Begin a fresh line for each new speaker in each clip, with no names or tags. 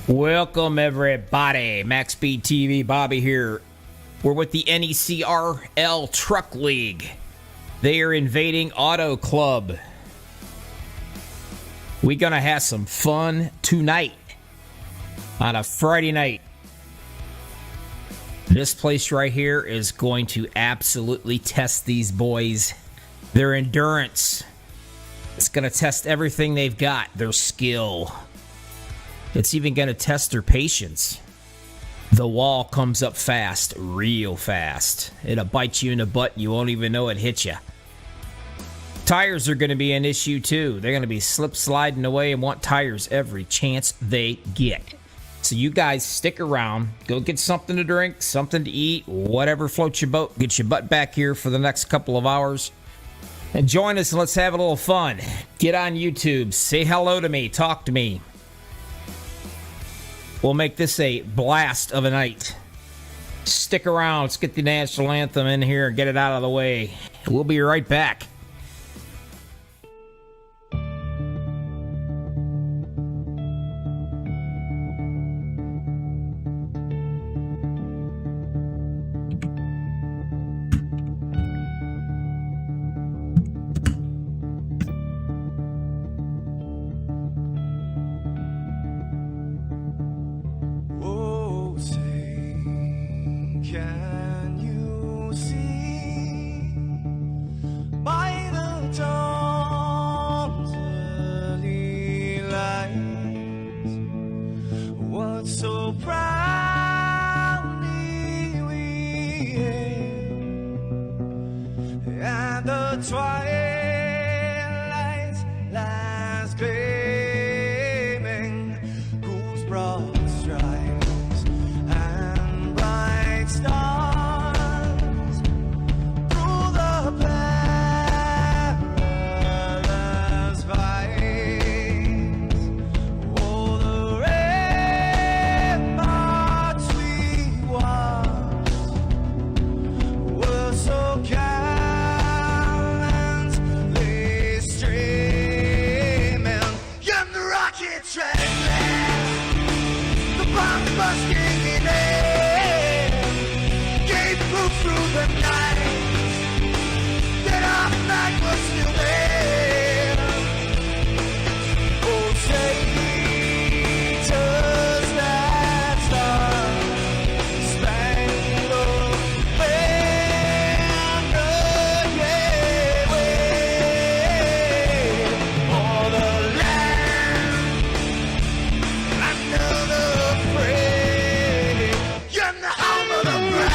Welcome everybody, MaxspeedTV Bobby here. We're with the NECRL Truck League. They are invading Auto Club. We're gonna have some fun tonight on a Friday night. This place right here is going to absolutely test these boys, their endurance. It's gonna test everything they've got, their skill. It's even going to test their patience. The wall comes up fast, real fast. It'll bite you in the butt. You won't even know it hit you. Tires are going to be an issue too. They're going to be slip sliding away and want tires every chance they get. So you guys stick around. Go get something to drink, something to eat, whatever floats your boat. Get your butt back here for the next couple of hours. And join us and let's have a little fun. Get on YouTube. Say hello to me. Talk to me. We'll make this a blast of a night. Stick around. Let's get the national anthem in here and get it out of the way. We'll be right back.
Can you see by the dawn's early light what so proudly we hailed at the twilight's last gleaming, whose broad stripes and bright stars through the perilous fights, oh, the ramparts we watched were so gallantly streaming, and the rocket trainless, the bomb busting in air, gave proof through the night that our flag was still there. Oh, say, does that star-spangled banner yet wave o'er the land? Another praise, you're the home of the brave.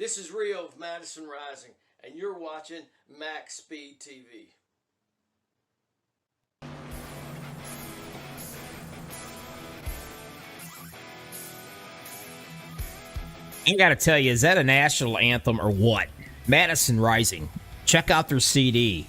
This is Rio of Madison Rising, and you're watching Max Speed TV.
I gotta tell you, is that a national anthem or what? Madison Rising. Check out their CD.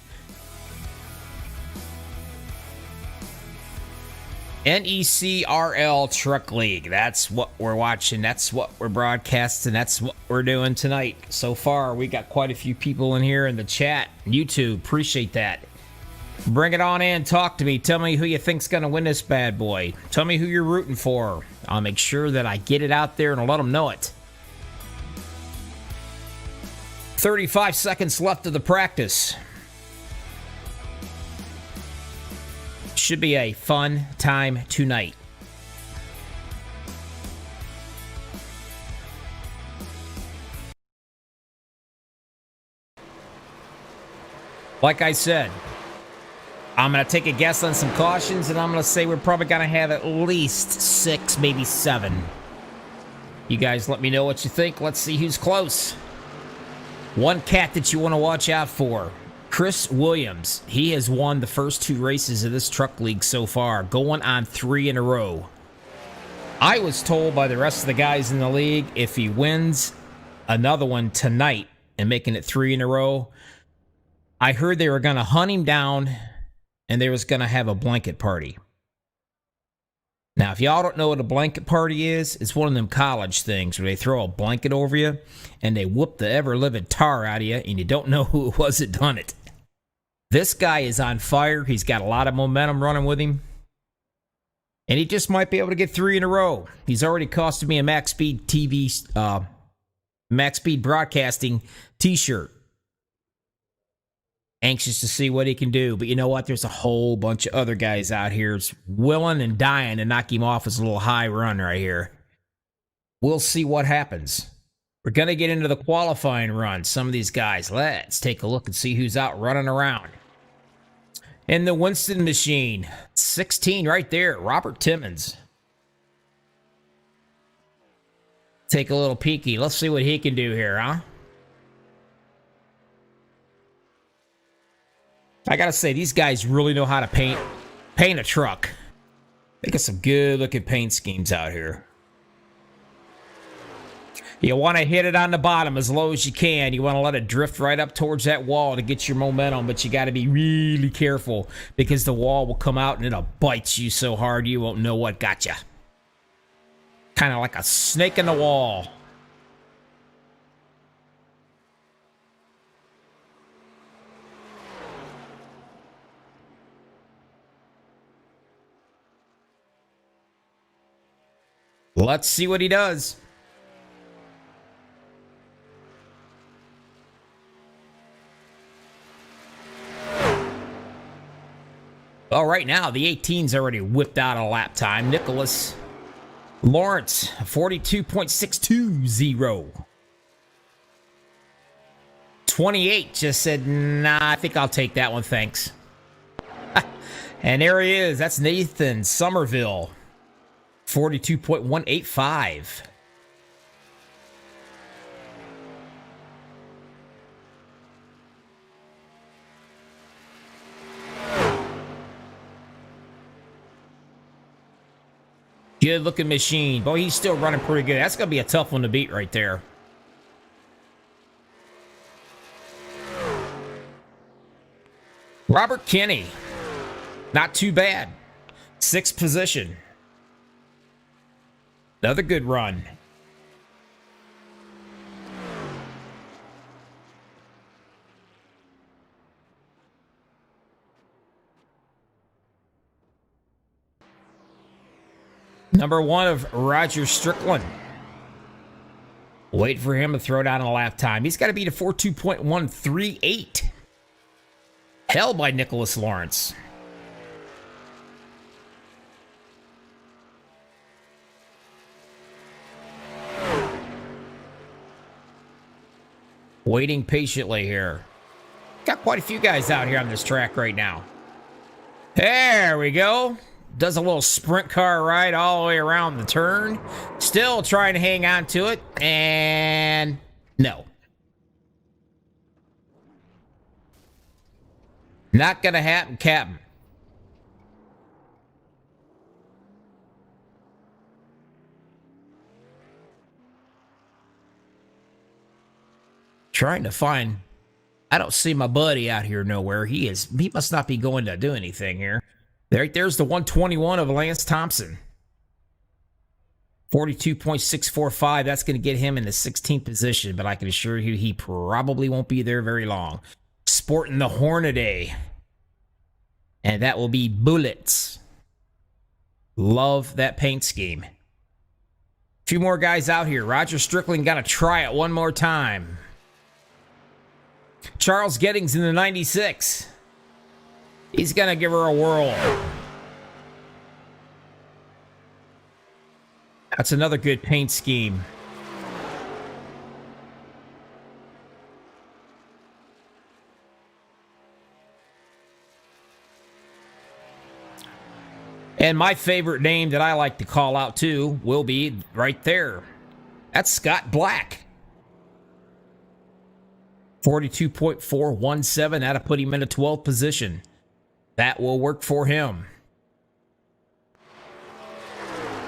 NECRL Truck League. That's what we're watching. That's what we're broadcasting. That's what we're doing tonight. So far, we got quite a few people in here in the chat. YouTube, appreciate that. Bring it on in. Talk to me. Tell me who you think's going to win this bad boy. Tell me who you're rooting for. I'll make sure that I get it out there and I'll let them know it. 35 seconds left of the practice. Should be a fun time tonight. Like I said, I'm going to take a guess on some cautions, and I'm going to say we're probably going to have at least 6, maybe 7. You guys let me know what you think. Let's see who's close. One cat that you want to watch out for. Chris Williams, he has won the first 2 races of this truck league so far, going on 3 in a row. I was told by the rest of the guys in the league, if he wins another one tonight and making it 3 in a row, I heard they were going to hunt him down and they was going to have a blanket party. Now, if y'all don't know what a blanket party is, it's one of them college things where they throw a blanket over you and they whoop the ever-living tar out of you and you don't know who it was that done it. This guy is on fire. He's got a lot of momentum running with him. And he just might be able to get 3 in a row. He's already costed me a MaxspeedTV, Maxspeed Broadcasting T-shirt. Anxious to see what he can do. But you know what? There's a whole bunch of other guys out here willing and dying to knock him off his little high run right here. We'll see what happens. We're going to get into the qualifying run. Some of these guys. Let's take a look and see who's out running around. In the Winston machine, 16 right there, Robert Timmons. Take a little peeky. Let's see what he can do here, huh? I gotta say, these guys really know how to paint a truck. They got some good looking paint schemes out here. You want to hit it on the bottom as low as you can. You want to let it drift right up towards that wall to get your momentum, but you got to be really careful because the wall will come out and it'll bite you so hard you won't know what got you. Kind of like a snake in the wall. Let's see what he does. Well, right now, the 18's already whipped out a lap time. Nicholas Lawrence, 42.620. 28 just said, nah, I think I'll take that one, thanks. And there he is. That's Nathan Somerville. 42.185. Good looking machine. Boy, he's still running pretty good. That's going to be a tough one to beat right there. Robert Kinney. Not too bad. 6th position. Another good run. Number 1 of Roger Strickland. Wait for him to throw down a lap time. He's got to beat a 42.138. Held by Nicholas Lawrence. Waiting patiently here. Got quite a few guys out here on this track right now. There we go. Does a little sprint car ride all the way around the turn. Still trying to hang on to it. And No. Not gonna happen, Captain. Trying to find... I don't see my buddy out here nowhere. He must not be going to do anything here. There's the 121 of Lance Thompson. 42.645. That's going to get him in the 16th position, but I can assure you he probably won't be there very long. Sporting the Hornaday. And that will be Bullets. Love that paint scheme. A few more guys out here. Roger Strickland got to try it one more time. Charles Gettings in the 96. He's going to give her a whirl. That's another good paint scheme. And my favorite name that I like to call out too will be right there. That's Scott Black. 42.417. That'll put him in a 12th position. That will work for him.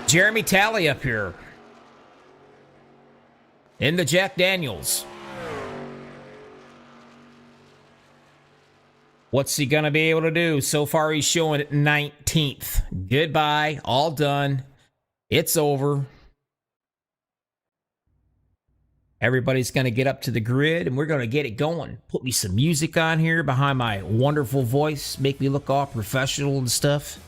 Jeremy Talley up here. In the Jack Daniels. What's he going to be able to do? So far, he's showing it 19th. Goodbye. All done. It's over. Everybody's going to get up to the grid, and we're going to get it going. Put me some music on here behind my wonderful voice. Make me look all professional and stuff.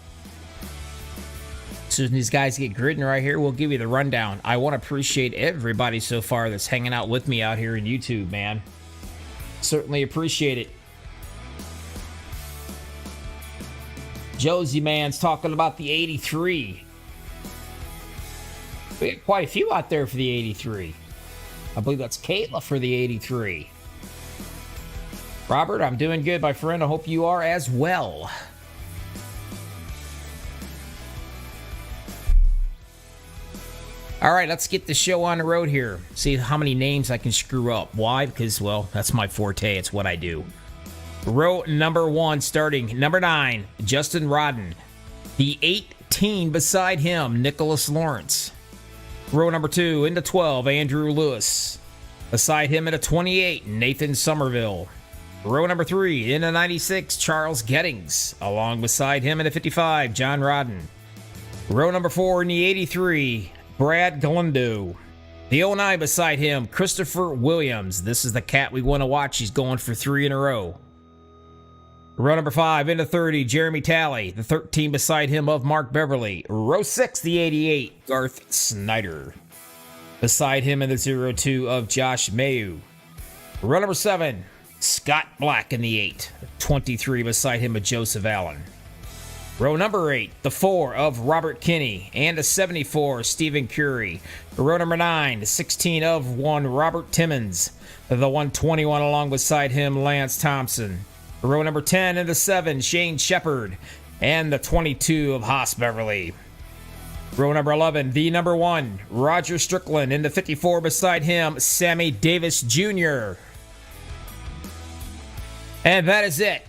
As soon as these guys get gridding right here, we'll give you the rundown. I want to appreciate everybody so far that's hanging out with me out here in YouTube, man. Certainly appreciate it. Josie Man's talking about the 83. We got quite a few out there for the 83. I believe that's Kayla for the 83. Robert, I'm doing good, my friend. I hope you are as well. All right, let's get the show on the road here. See how many names I can screw up. Why? Because, well, that's my forte. It's what I do. Row number 1, starting number 9, Justin Rodden. The 18 beside him, Nicholas Lawrence. Row number 2, into 12, Andrew Lewis. Beside him at a 28, Nathan Somerville. Row number 3, into 96, Charles Gettings. Along beside him at a 55, John Rodden. Row number 4, in the 83, Brad Galindo. The 09 beside him, Christopher Williams. This is the cat we want to watch. He's going for 3 in a row. Row number 5, into 30, Jeremy Talley. The 13 beside him of Mark Beverly. Row 6, the 88, Garth Snyder. Beside him in the 02 of Josh Mayu. Row number 7, Scott Black in the 8. 23 beside him of Joseph Allen. Row number 8, the 4 of Robert Kinney. And the 74, Stephen Curry. Row number 9, the 16 of 1, Robert Timmons. The 121 along beside him, Lance Thompson. Row number 10 and the 7, Shane Shepard. And the 22 of Haas Beverly. Row number 11, the number 1, Roger Strickland. In the 54 beside him, Sammy Davis Jr. And that is it.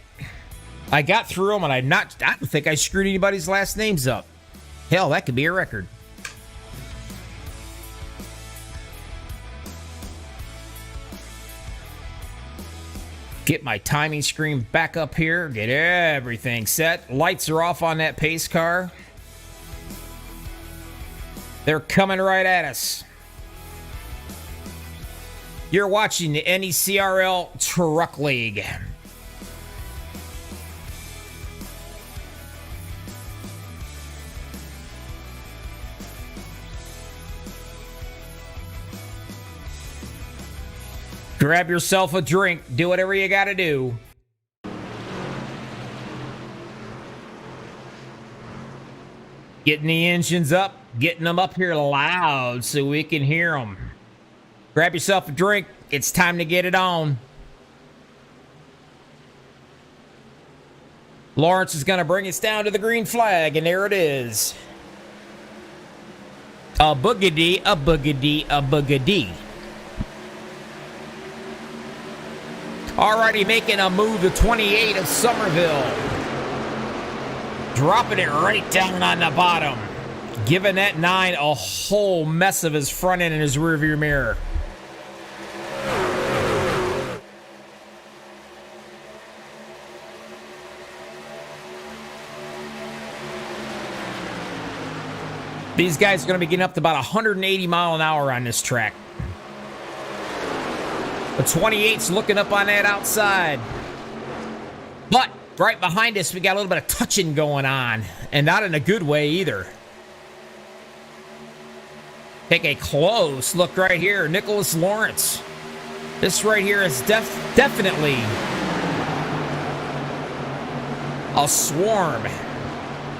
I got through them, and I don't think I screwed anybody's last names up. Hell, that could be a record. Get my timing screen back up here. Get everything set. Lights are off on that pace car. They're coming right at us. You're watching the NECRL Truck League. Grab yourself a drink. Do whatever you gotta do. Getting the engines up. Getting them up here loud so we can hear them. Grab yourself a drink. It's time to get it on. Lawrence is going to bring us down to the green flag, and there it is. A boogity, a boogity, a boogity. Already making a move to 28 of Somerville. Dropping it right down on the bottom. Giving that 9 a whole mess of his front end and his rearview mirror. These guys are going to be getting up to about 180 mile an hour on this track. The 28's looking up on that outside. But right behind us, we got a little bit of touching going on. And not in a good way either. Take a close look right here. Nicholas Lawrence. This right here is definitely a swarm.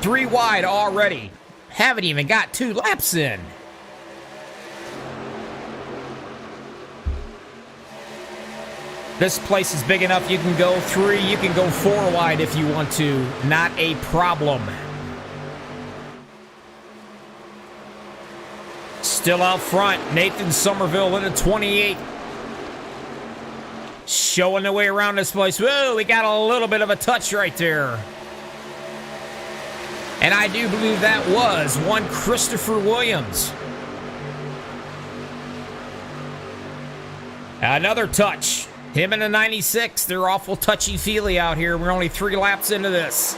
3 wide already. Haven't even got 2 laps in. This place is big enough. You can go 3, you can go 4 wide if you want to. Not a problem. Still out front, Nathan Somerville in a 28. Showing the way around this place. Whoa, we got a little bit of a touch right there. And I do believe that was one Christopher Williams. Another touch. Him in a 96. They're awful touchy-feely out here. We're only 3 laps into this.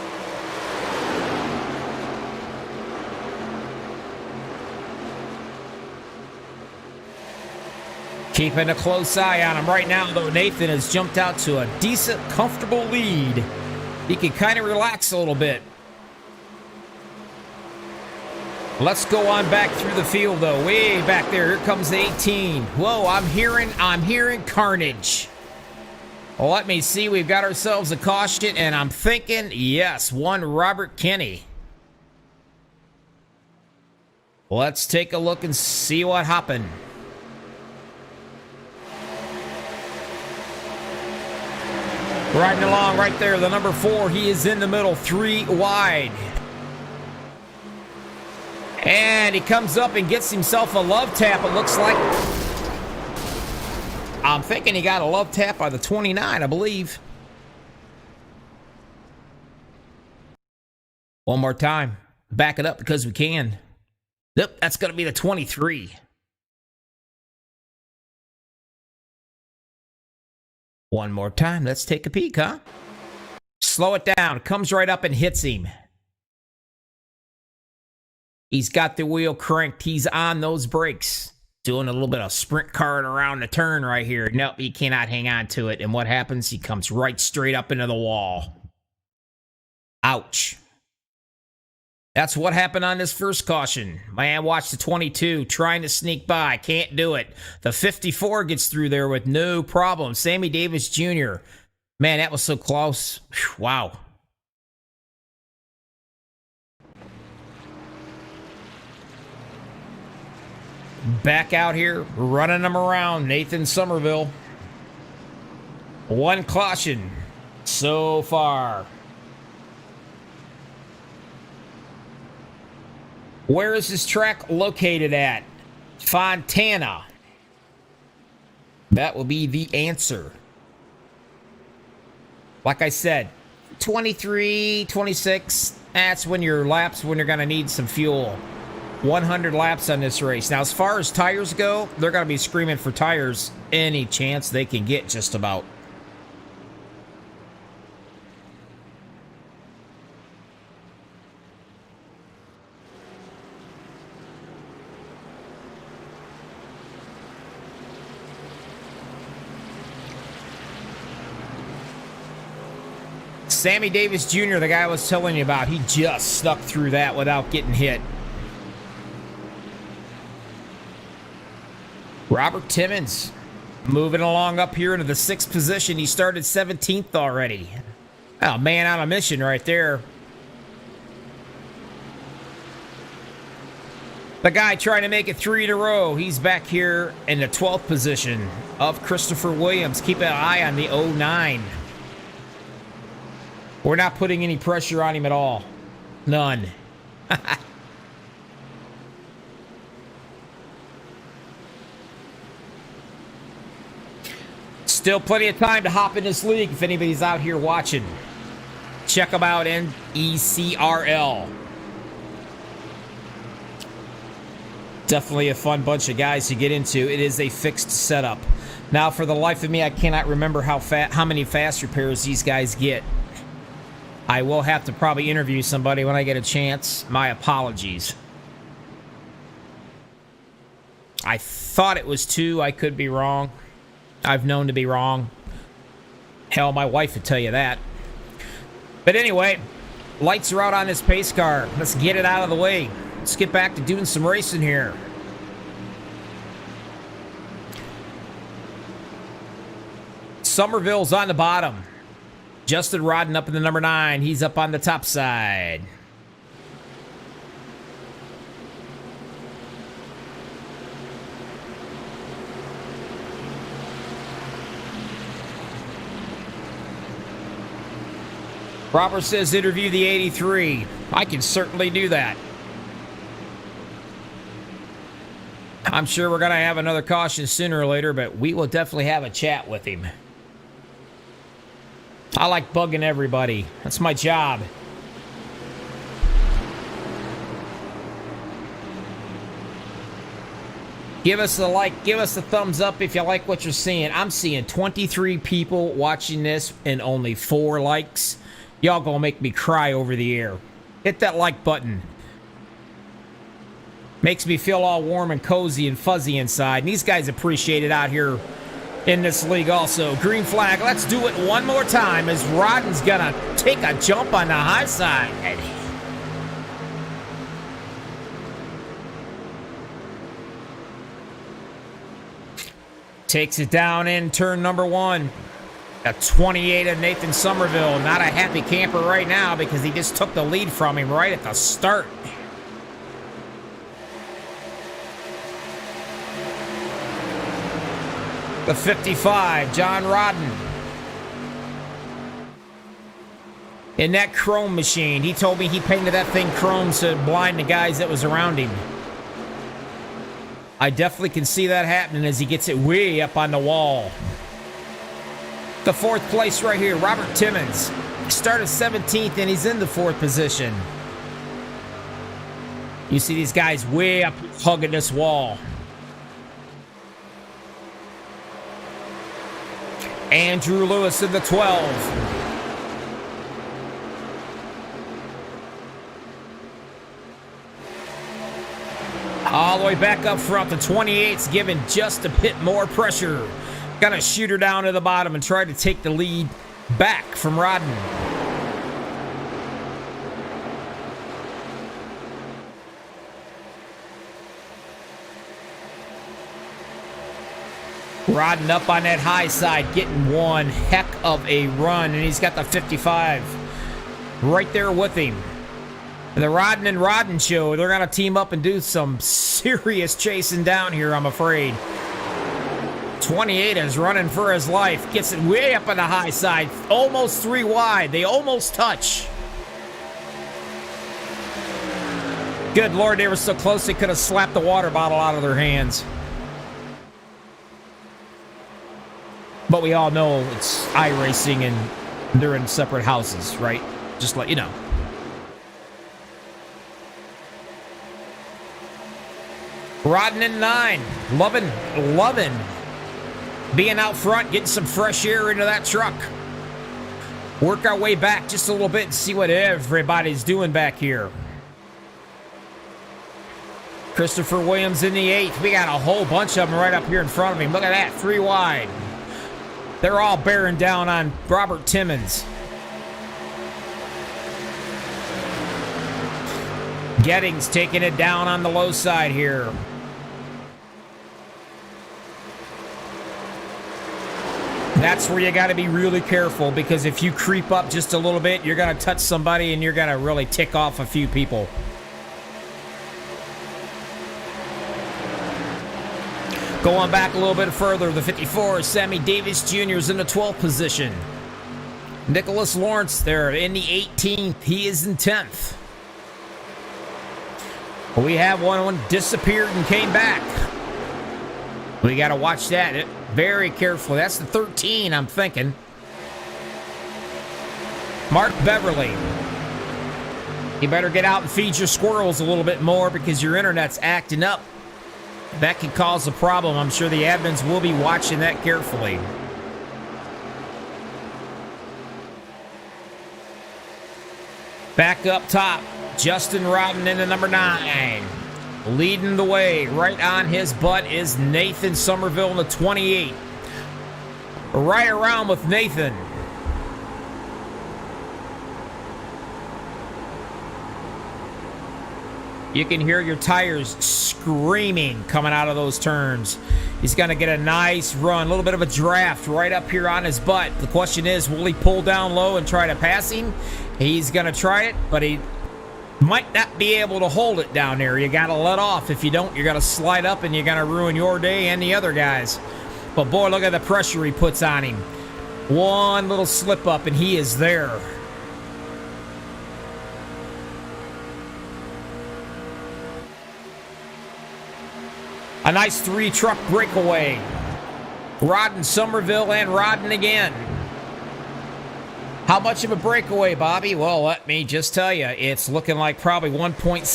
Keeping a close eye on him right now, though. Nathan has jumped out to a decent, comfortable lead. He can kind of relax a little bit. Let's go on back through the field, though. Way back there. Here comes the 18. Whoa, I'm hearing carnage. Well, let me see. We've got ourselves a caution, and I'm thinking, yes, one Robert Kinney. Let's take a look and see what happened. Riding along right there, the number 4. He is in the middle, 3 wide. And he comes up and gets himself a love tap, it looks like. I'm thinking he got a love tap by the 29, I believe. One more time. Back it up because we can. Yep, that's going to be the 23. One more time. Let's take a peek, huh? Slow it down. Comes right up and hits him. He's got the wheel cranked. He's on those brakes. Doing a little bit of sprint carring around the turn right here. Nope, he cannot hang on to it. And what happens? He comes right straight up into the wall. Ouch. That's what happened on this first caution. Man, watch the 22 trying to sneak by. Can't do it. The 54 gets through there with no problem. Sammy Davis Jr. Man, that was so close. Whew, wow. Back out here, running them around. Nathan Somerville. One caution so far. Where is this track located at? Fontana. That will be the answer. Like I said, 23, 26, that's when your laps, when you're going to need some fuel. 100 laps on this race. Now, as far as tires go, they're going to be screaming for tires any chance they can get, just about. Sammy Davis Jr., the guy I was telling you about, he just snuck through that without getting hit. Robert Timmons moving along up here into the 6th position. He started 17th already. Oh, man on a mission right there. The guy trying to make it 3 in a row. He's back here in the 12th position of Christopher Williams. Keep an eye on the 09. We're not putting any pressure on him at all. None. Still plenty of time to hop in this league if anybody's out here watching. Check them out, NECRL. Definitely a fun bunch of guys to get into. It is a fixed setup. Now, for the life of me, I cannot remember how many fast repairs these guys get. I will have to probably interview somebody when I get a chance. My apologies. I thought it was 2. I could be wrong. I've known to be wrong. Hell, my wife would tell you that. But anyway, lights are out on this pace car. Let's get it out of the way. Let's get back to doing some racing here. Somerville's on the bottom. Justin Rodden up in the number 9. He's up on the top side. Robert says interview the 83. I can certainly do that. I'm sure we're going to have another caution sooner or later, but we will definitely have a chat with him. I like bugging everybody. That's my job. Give us a like, give us a thumbs up if you like what you're seeing. I'm seeing 23 people watching this and only 4 likes. Y'all gonna make me cry over the air. Hit that like button. Makes me feel all warm and cozy and fuzzy inside. And these guys appreciate it out here in this league also. Green flag. Let's do it one more time as Rodden's gonna take a jump on the high side. Takes it down in turn number 1. A 28 of Nathan Somerville. Not a happy camper right now because he just took the lead from him right at the start. The 55, John Rodden. In that chrome machine. He told me he painted that thing chrome to blind the guys that was around him. I definitely can see that happening as he gets it way up on the wall. The 4th place right here, Robert Timmons. Started 17th and he's in the 4th position. You see these guys way up hugging this wall. Andrew Lewis in the 12. All the way back up front, the 28's giving just a bit more pressure. Gonna shoot her down to the bottom and try to take the lead back from Rodden. Rodden up on that high side, getting one heck of a run, and he's got the 55 right there with him. The Rodden and Rodden show, they're going to team up and do some serious chasing down here, I'm afraid. 28 is running for his life, gets it way up on the high side, almost 3 wide. They almost touch. Good Lord, they were so close they could have slapped the water bottle out of their hands. But we all know it's iRacing and they're in separate houses, right? Just let you know. Rodden in 9. Loving being out front, getting some fresh air into that truck. Work our way back just a little bit and see what everybody's doing back here. Christopher Williams in the 8th. We got a whole bunch of them right up here in front of him. Look at that, 3 wide. They're all bearing down on Robert Timmons. Gettings taking it down on the low side here. That's where you got to be really careful, because if you creep up just a little bit, you're going to touch somebody and you're going to really tick off a few people. Going back a little bit further, the 54 is Sammy Davis Jr. is in the 12th position. Nicholas Lawrence there in the 18th. He is in 10th. We have one disappeared and came back. We got to watch that very carefully. That's the 13, I'm thinking. Mark Beverly. You better get out and feed your squirrels a little bit more because your internet's acting up. That could cause a problem. I'm sure the admins will be watching that carefully. Back up top, Justin Rodden into number 9. Leading the way, right on his butt is Nathan Somerville in the 28. Right around with Nathan. You can hear your tires screaming coming out of those turns. He's going to get a nice run, a little bit of a draft right up here on his butt. The question is, will he pull down low and try to pass him? He's going to try it, but he might not be able to hold it down there. You got to let off. If you don't, you're going to slide up and you're going to ruin your day and the other guys. But boy, look at the pressure he puts on him. One little slip up and he is there. A nice 3-truck breakaway. Rodden, Somerville, and Rodden again. How much of a breakaway, Bobby? Well, let me just tell you, it's looking like probably 1.6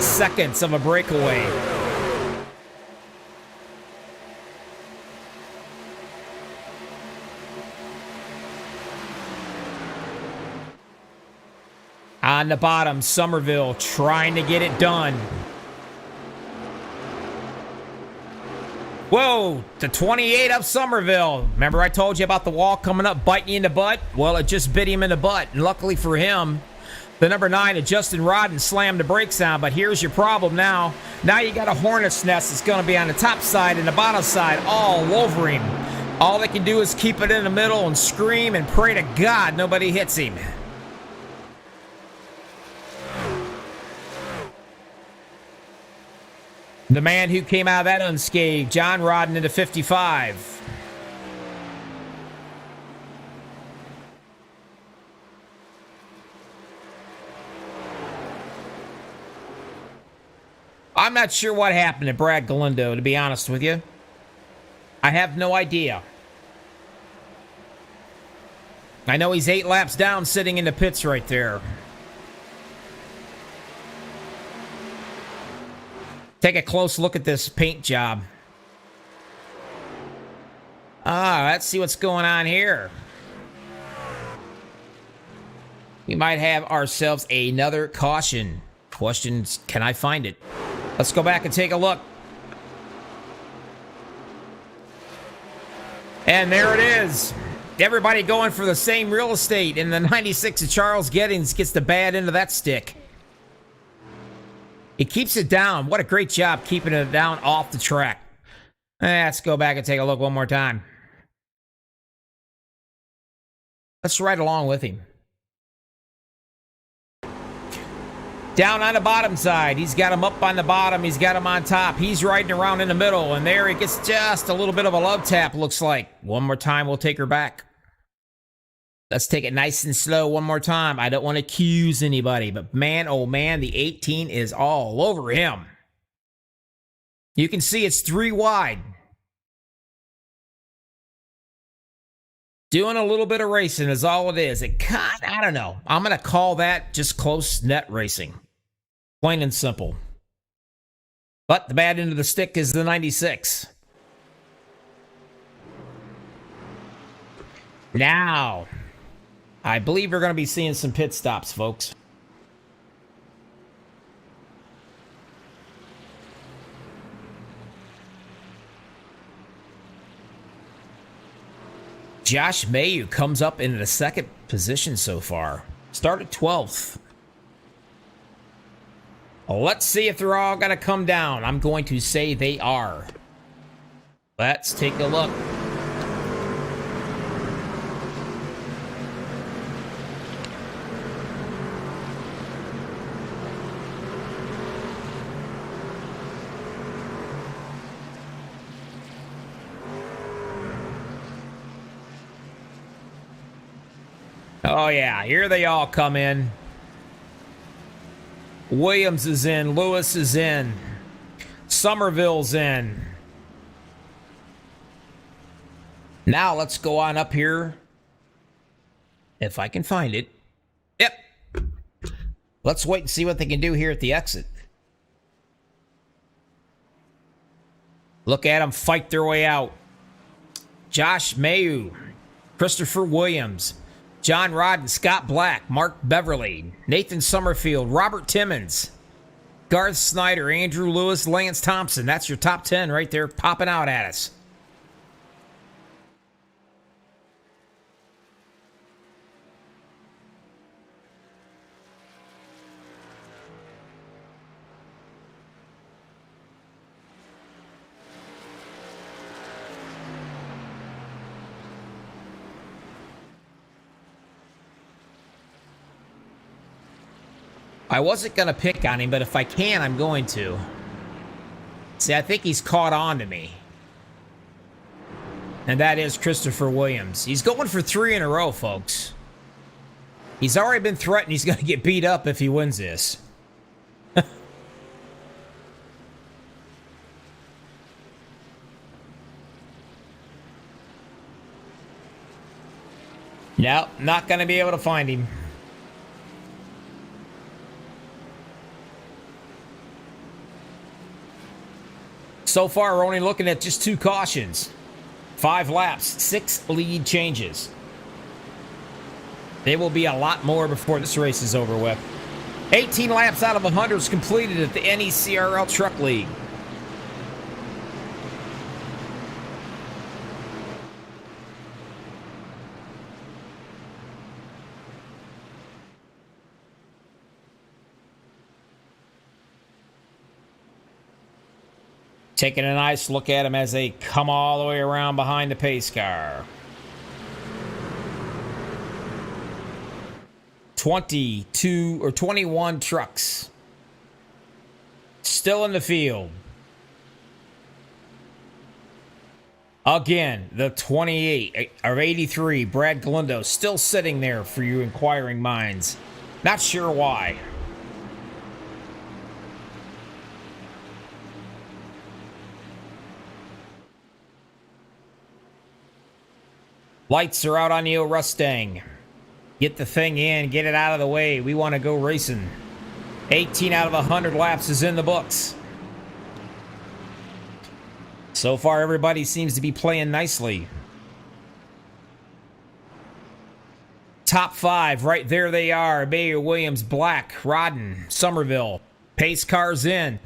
seconds of a breakaway. On the bottom, Somerville trying to get it done. Whoa, the 28 of Somerville. Remember I told you about the wall coming up, biting you in the butt? Well, it just bit him in the butt. And luckily for him, the number 9 of Justin Rodden slammed the brakes on. But here's your problem now. Now you got a hornet's nest that's going to be on the top side and the bottom side all over him. All they can do is keep it in the middle and scream and pray to God nobody hits him. The man who came out of that unscathed, John Rodden into 55. I'm not sure what happened to Brad Galindo, to be honest with you. I have no idea. I know he's 8 laps down sitting in the pits right there. Take a close look at this paint job. Let's see what's going on here. We might have ourselves another caution. Questions, can I find it? Let's go back and take a look. And there it is. Everybody going for the same real estate. And the 96 of Charles Giddings gets the bad end of that stick. He keeps it down. What a great job keeping it down off the track. Let's go back and take a look one more time. Let's ride along with him. Down on the bottom side. He's got him up on the bottom. He's got him on top. He's riding around in the middle. And there he gets just a little bit of a love tap, looks like. One more time, we'll take her back. Let's take it nice and slow one more time. I don't want to accuse anybody, but man, oh man, the 18 is all over him. You can see it's 3 wide. Doing a little bit of racing is all it is. I don't know. I'm going to call that just close net racing. Plain and simple. But the bad end of the stick is the 96. Now, I believe we're going to be seeing some pit stops, folks. Josh Mayu comes up into the 2nd position so far. Started 12th. Let's see if they're all going to come down. I'm going to say they are. Let's take a look. Oh, yeah. Here they all come in. Williams is in. Lewis is in. Somerville's in. Now let's go on up here. If I can find it. Yep. Let's wait and see what they can do here at the exit. Look at them fight their way out. Josh Mayu, Christopher Williams, John Rodden, Scott Black, Mark Beverly, Nathan Summerfield, Robert Timmons, Garth Snyder, Andrew Lewis, Lance Thompson. That's your top 10 right there popping out at us. I wasn't going to pick on him, but if I can, I'm going to. See, I think he's caught on to me. And that is Christopher Williams. He's going for 3 in a row, folks. He's already been threatened he's going to get beat up if he wins this. Nope, not going to be able to find him. So far, we're only looking at just 2 cautions. 5 laps, 6 lead changes. There will be a lot more before this race is over with. 18 laps out of 100 is completed at the NECRL Truck League. Taking a nice look at them as they come all the way around behind the pace car. 22 or 21 trucks still in the field. Again, the 28 of 83, Brad Galindo, still sitting there for you inquiring minds. Not sure why. Lights are out on the old Mustang. Get the thing in, get it out of the way. We want to go racing. 18 out of 100 laps is in the books. So far, everybody seems to be playing nicely. Top 5, right there they are. Bayer, Williams, Black, Rodden, Somerville. Pace cars in.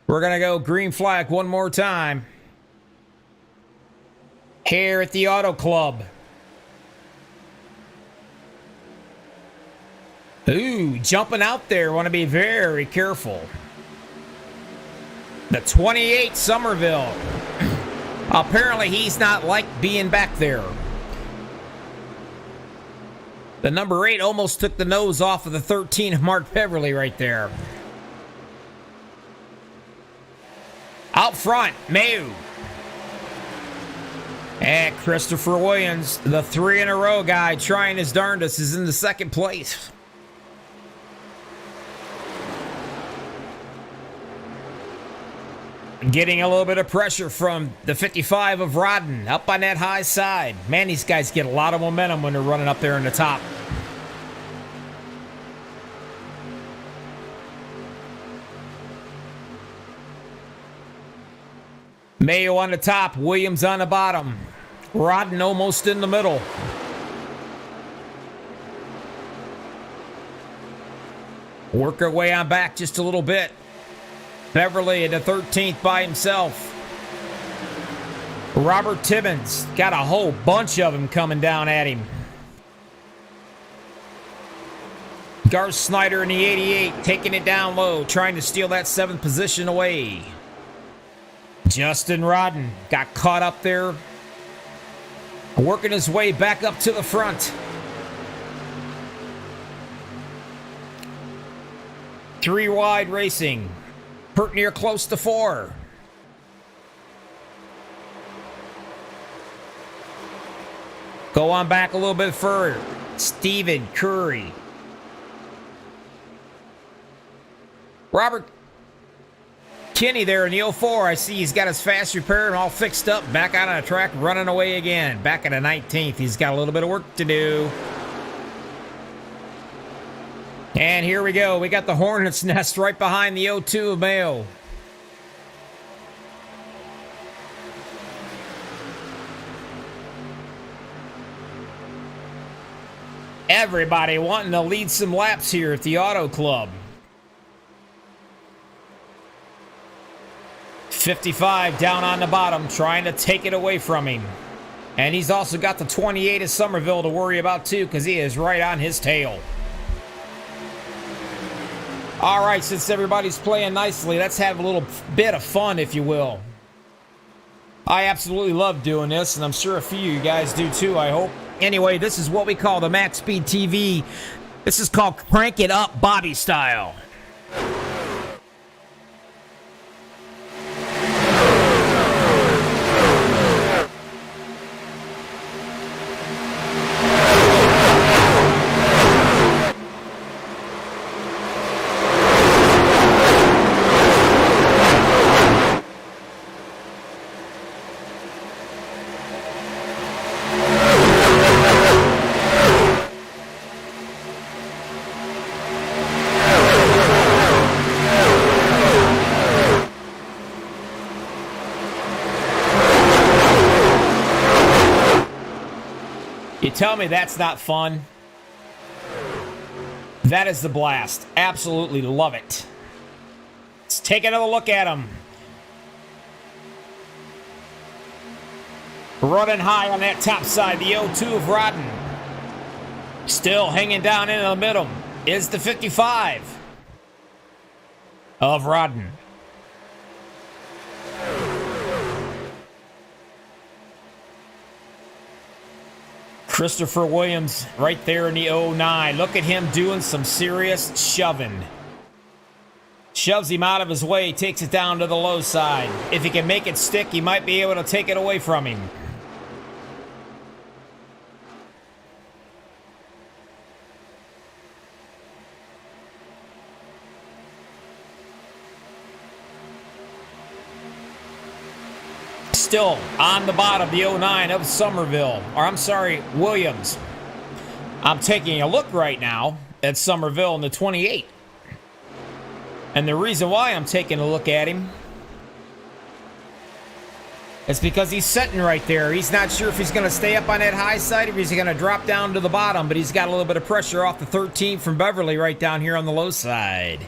We're going to go green flag one more time. Here at the Auto Club. Ooh, jumping out there. Want to be very careful. The 28 Somerville. Apparently he's not like being back there. The number 8 almost took the nose off of the 13 of Mark Beverly right there. Out front, Mayu. And Christopher Williams, the 3 in a row guy, trying his darndest, is in the 2nd place. Getting a little bit of pressure from the 55 of Rodden up on that high side. Man, these guys get a lot of momentum when they're running up there in the top. Mayo on the top, Williams on the bottom. Rodden almost in the middle. Work our way on back just a little bit. Beverly at the 13th by himself. Robert Timmons got a whole bunch of them coming down at him. Garth Snyder in the 88 taking it down low, trying to steal that 7th position away. Justin Rodden got caught up there, working his way back up to the front. 3 wide racing. Pert near close to 4. Go on back a little bit further. Stephen Curry. Kenny there in the 04. I see he's got his fast repair and all fixed up. Back out on the track, running away again. Back at the 19th. He's got a little bit of work to do. And here we go. We got the Hornet's Nest right behind the 02 of Mayo. Everybody wanting to lead some laps here at the Auto Club. 55 down on the bottom, trying to take it away from him. And he's also got the 28 of Somerville to worry about too, because he is right on his tail. All right, since everybody's playing nicely, let's have a little bit of fun, if you will. I absolutely love doing this, and I'm sure a few of you guys do too, I hope. Anyway, this is what we call the MaxspeedTV. This is called Crank It Up Bobby Style. You tell me that's not fun? That is the blast. Absolutely love it. Let's take another look at him. Running high on that top side, the 02 of Rodden. Still hanging down in the middle is the 55 of Rodden. Christopher Williams right there in the 09. Look at him doing some serious shoving. Shoves him out of his way, takes it down to the low side. If he can make it stick, he might be able to take it away from him. Still on the bottom, the 09 of Somerville. Or I'm sorry, Williams. I'm taking a look right now at Somerville in the 28. And the reason why I'm taking a look at him is because he's sitting right there. He's not sure if he's going to stay up on that high side or if he's going to drop down to the bottom, but he's got a little bit of pressure off the 13 from Beverly right down here on the low side.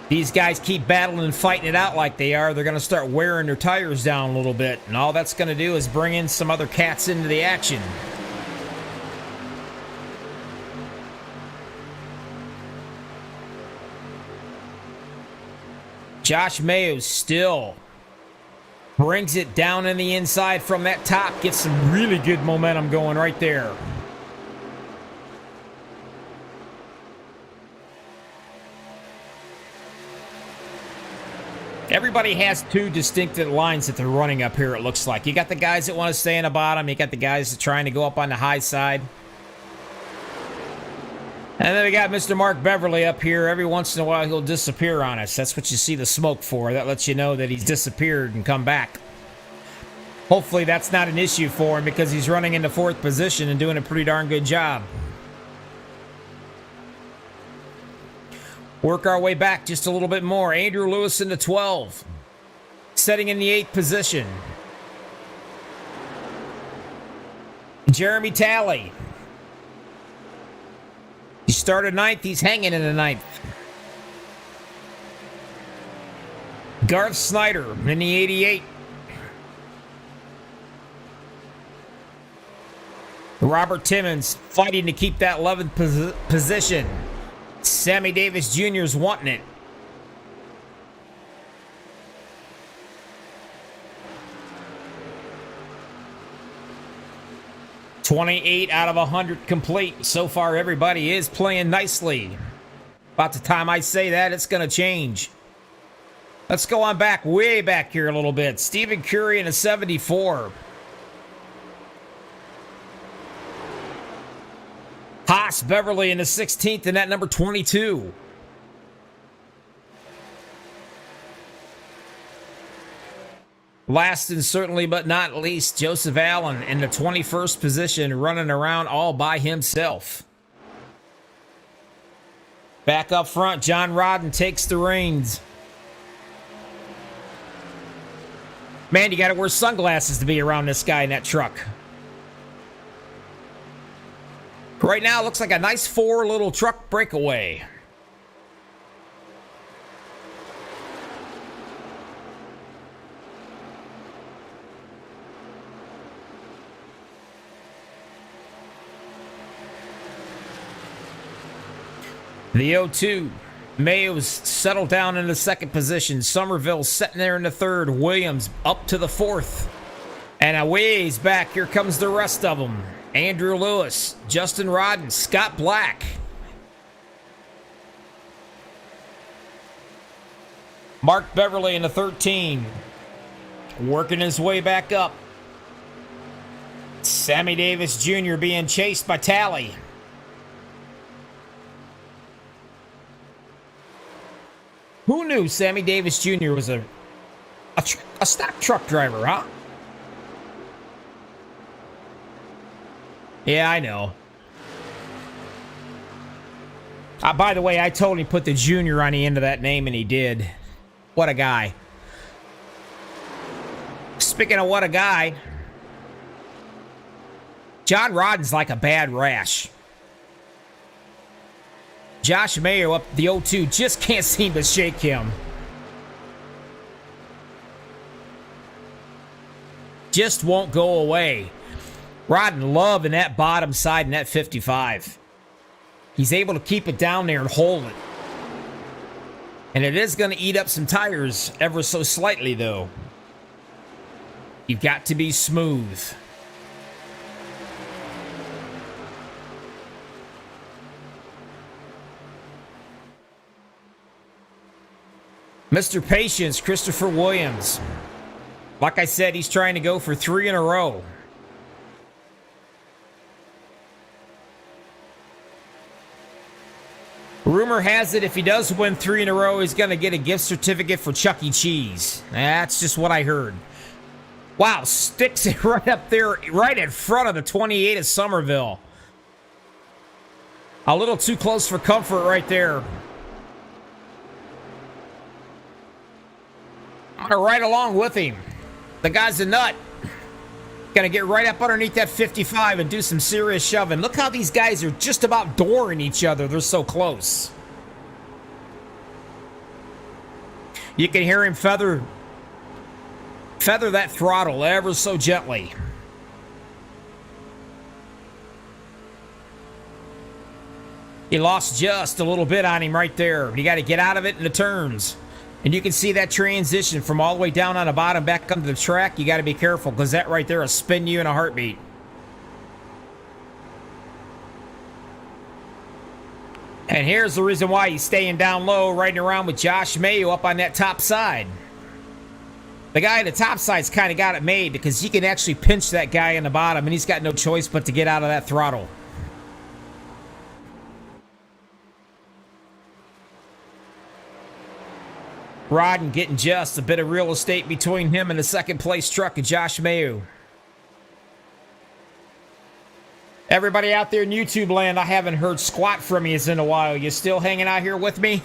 These guys keep battling and fighting it out like they are. They're going to start wearing their tires down a little bit. And all that's going to do is bring in some other cats into the action. Josh Mayo still brings it down in the inside from that top. Gets some really good momentum going right there. Everybody has two distinct lines that they're running up here, it looks like. You got the guys that want to stay in the bottom. You got the guys that are trying to go up on the high side. And then we got Mr. Mark Beverly up here. Every once in a while, he'll disappear on us. That's what you see the smoke for. That lets you know that he's disappeared and come back. Hopefully, that's not an issue for him because he's running into fourth position and doing a pretty darn good job. Work our way back just a little bit more. Andrew Lewis in the 12. Setting in the 8th position. Jeremy Talley. He started 9th. He's hanging in the 9th. Garth Snyder in the 88. Robert Timmons fighting to keep that 11th position. Sammy Davis Jr. is wanting it. $28 out of 100 complete. So far, everybody is playing nicely. About the time I say that, it's going to change. Let's go on back, way back here a little bit. Stephen Curry in a 74. Haas Beverly in the 16th and at number 22. Last and certainly but not least, Joseph Allen in the 21st position, running around all by himself. Back up front, John Rodden takes the reins. Man, you got to wear sunglasses to be around this guy in that truck. Right now, it looks like a nice 4 little truck breakaway. The 0-2. Mayo's settled down in the second position. Somerville sitting there in the third. Williams up to the fourth. And a ways back, here comes the rest of them. Andrew Lewis, Justin Rodden, Scott Black. Mark Beverly in the 13. Working his way back up. Sammy Davis Jr. being chased by Talley. Who knew Sammy Davis Jr. was a stock truck driver, huh? Yeah, I know. By the way, I told him to put the junior on the end of that name, and he did. What a guy. Speaking of what a guy, John Rodden's like a bad rash. Josh Mayo up the 0-2, just can't seem to shake him. Just won't go away. Rodden loving that bottom side in that 55. He's able to keep it down there and hold it. And it is going to eat up some tires ever so slightly, though. You've got to be smooth. Mr. Patience, Christopher Williams. Like I said, he's trying to go for 3 in a row. Rumor has it if he does win 3 in a row, he's going to get a gift certificate for Chuck E. Cheese. That's just what I heard. Wow, sticks it right up there, right in front of the 28 of Somerville. A little too close for comfort right there. I'm going to ride along with him. The guy's a nut. Going to get right up underneath that 55 and do some serious shoving. Look how these guys are just about dooring each other. They're so close. You can hear him feather that throttle ever so gently. He lost just a little bit on him right there. You got to get out of it in the turns. And you can see that transition from all the way down on the bottom back onto the track. You got to be careful because that right there will spin you in a heartbeat. And here's the reason why he's staying down low, riding around with Josh Mayo up on that top side. The guy at the top side's kind of got it made because he can actually pinch that guy in the bottom, and he's got no choice but to get out of that throttle. Rodden getting just a bit of real estate between him and the second place truck of Josh Mayo. Everybody out there in YouTube land, I haven't heard squat from you in a while. You still hanging out here with me?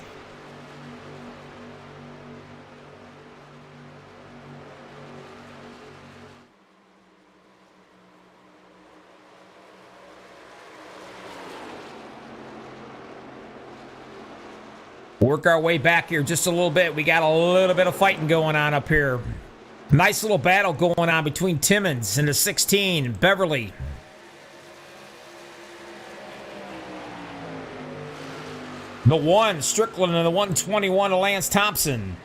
Work our way back here just a little bit. We got a little bit of fighting going on up here. Nice little battle going on between Timmons and the 16 and Beverly. The 1, Strickland, and the 121 of Lance Thompson.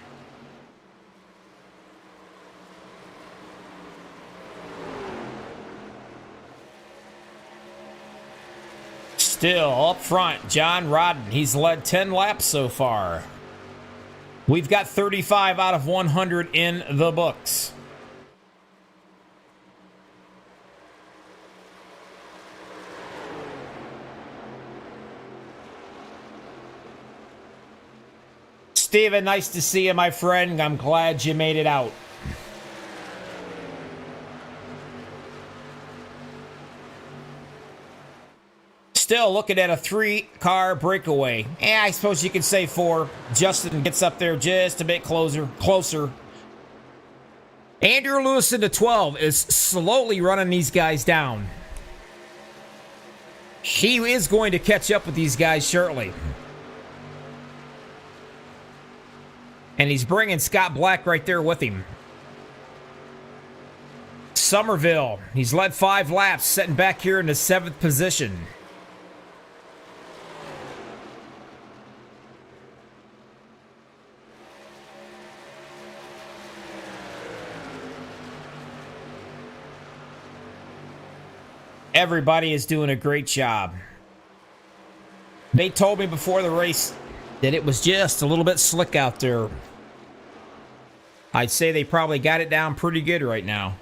Still up front, John Rodden. He's led 10 laps so far. We've got 35 out of 100 in the books. Steven, nice to see you, my friend. I'm glad you made it out. Still looking at a 3-car breakaway. I suppose you could say 4. Justin gets up there just a bit closer. Andrew Lewis in the 12 is slowly running these guys down. He is going to catch up with these guys shortly. And he's bringing Scott Black right there with him. Somerville, he's led 5 laps, sitting back here in the 7th position. Everybody is doing a great job. They told me before the race that it was just a little bit slick out there. I'd say they probably got it down pretty good right now.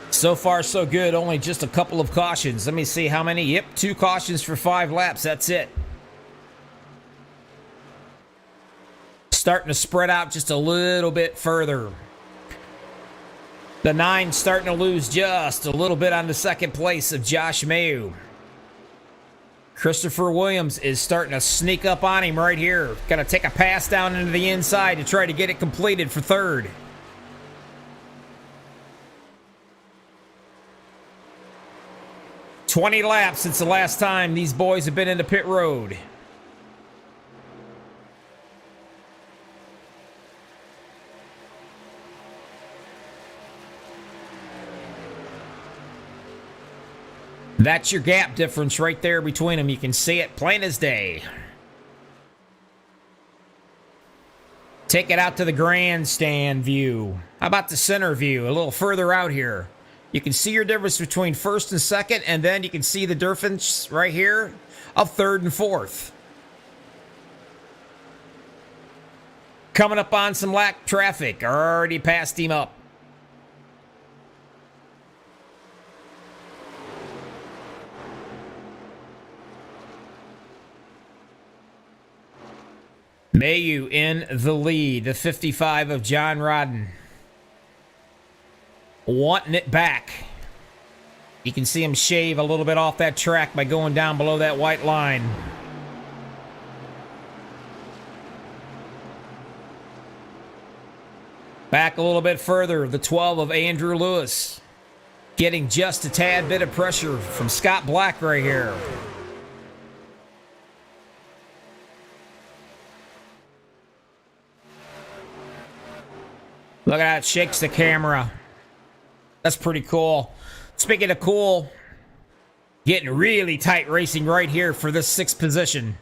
So far, so good. Only just a couple of cautions. Let me see how many. Yep, 2 cautions for 5 laps. That's it. Starting to spread out just a little bit further. The 9 starting to lose just a little bit on the 2nd place of Josh Mayu. Christopher Williams is starting to sneak up on him right here. Gonna take a pass down into the inside to try to get it completed for 3rd. "20 laps since the last time these boys have been in the pit road. That's your gap difference right there between them. You can see it plain as day. Take it out to the grandstand view. How about the center view? A little further out here. You can see your difference between 1st and 2nd, and then you can see the difference right here of 3rd and 4th. Coming up on some lap traffic. Already passed him up. Mayu in the lead, the 55 of John Rodden. Wanting it back. You can see him shave a little bit off that track by going down below that white line. Back a little bit further, the 12 of Andrew Lewis. Getting just a tad bit of pressure from Scott Black right here. Look at that, shakes the camera. That's pretty cool. Speaking of cool, getting really tight racing right here for this 6th position.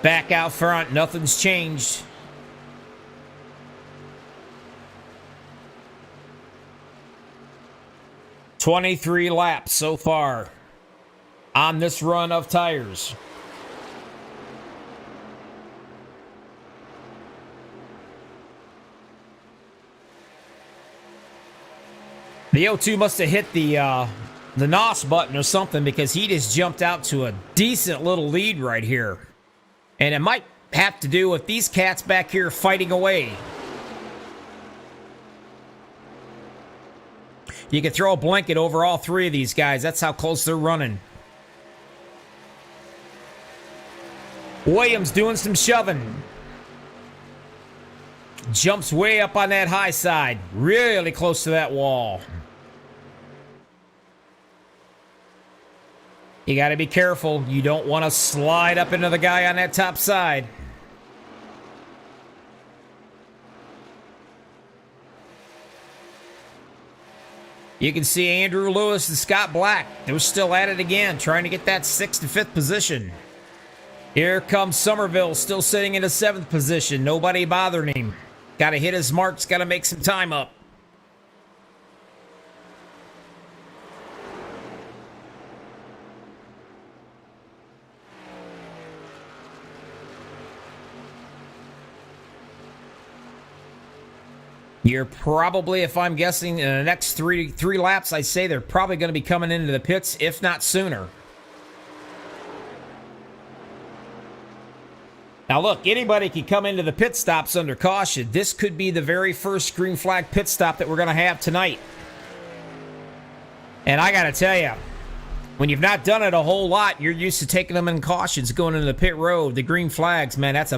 Back out front, nothing's changed. "23 laps so far on this run of tires. The O2 must have hit the NOS button or something, because he just jumped out to a decent little lead right here. And it might have to do with these cats back here fighting away. You can throw a blanket over all 3 of these guys. That's how close they're running. Williams doing some shoving. Jumps way up on that high side. Really close to that wall. You got to be careful. You don't want to slide up into the guy on that top side. You can see Andrew Lewis and Scott Black. They're still at it again, trying to get that 6th and 5th position. Here comes Somerville, still sitting in the 7th position. Nobody bothering him. Got to hit his marks, got to make some time up. You're probably, if I'm guessing, in the next three laps, I'd say they're probably going to be coming into the pits, if not sooner. Now look, anybody can come into the pit stops under caution. This could be the very first green flag pit stop that we're going to have tonight. And I got to tell you, when you've not done it a whole lot, you're used to taking them in cautions going into the pit road. The green flags, man, that's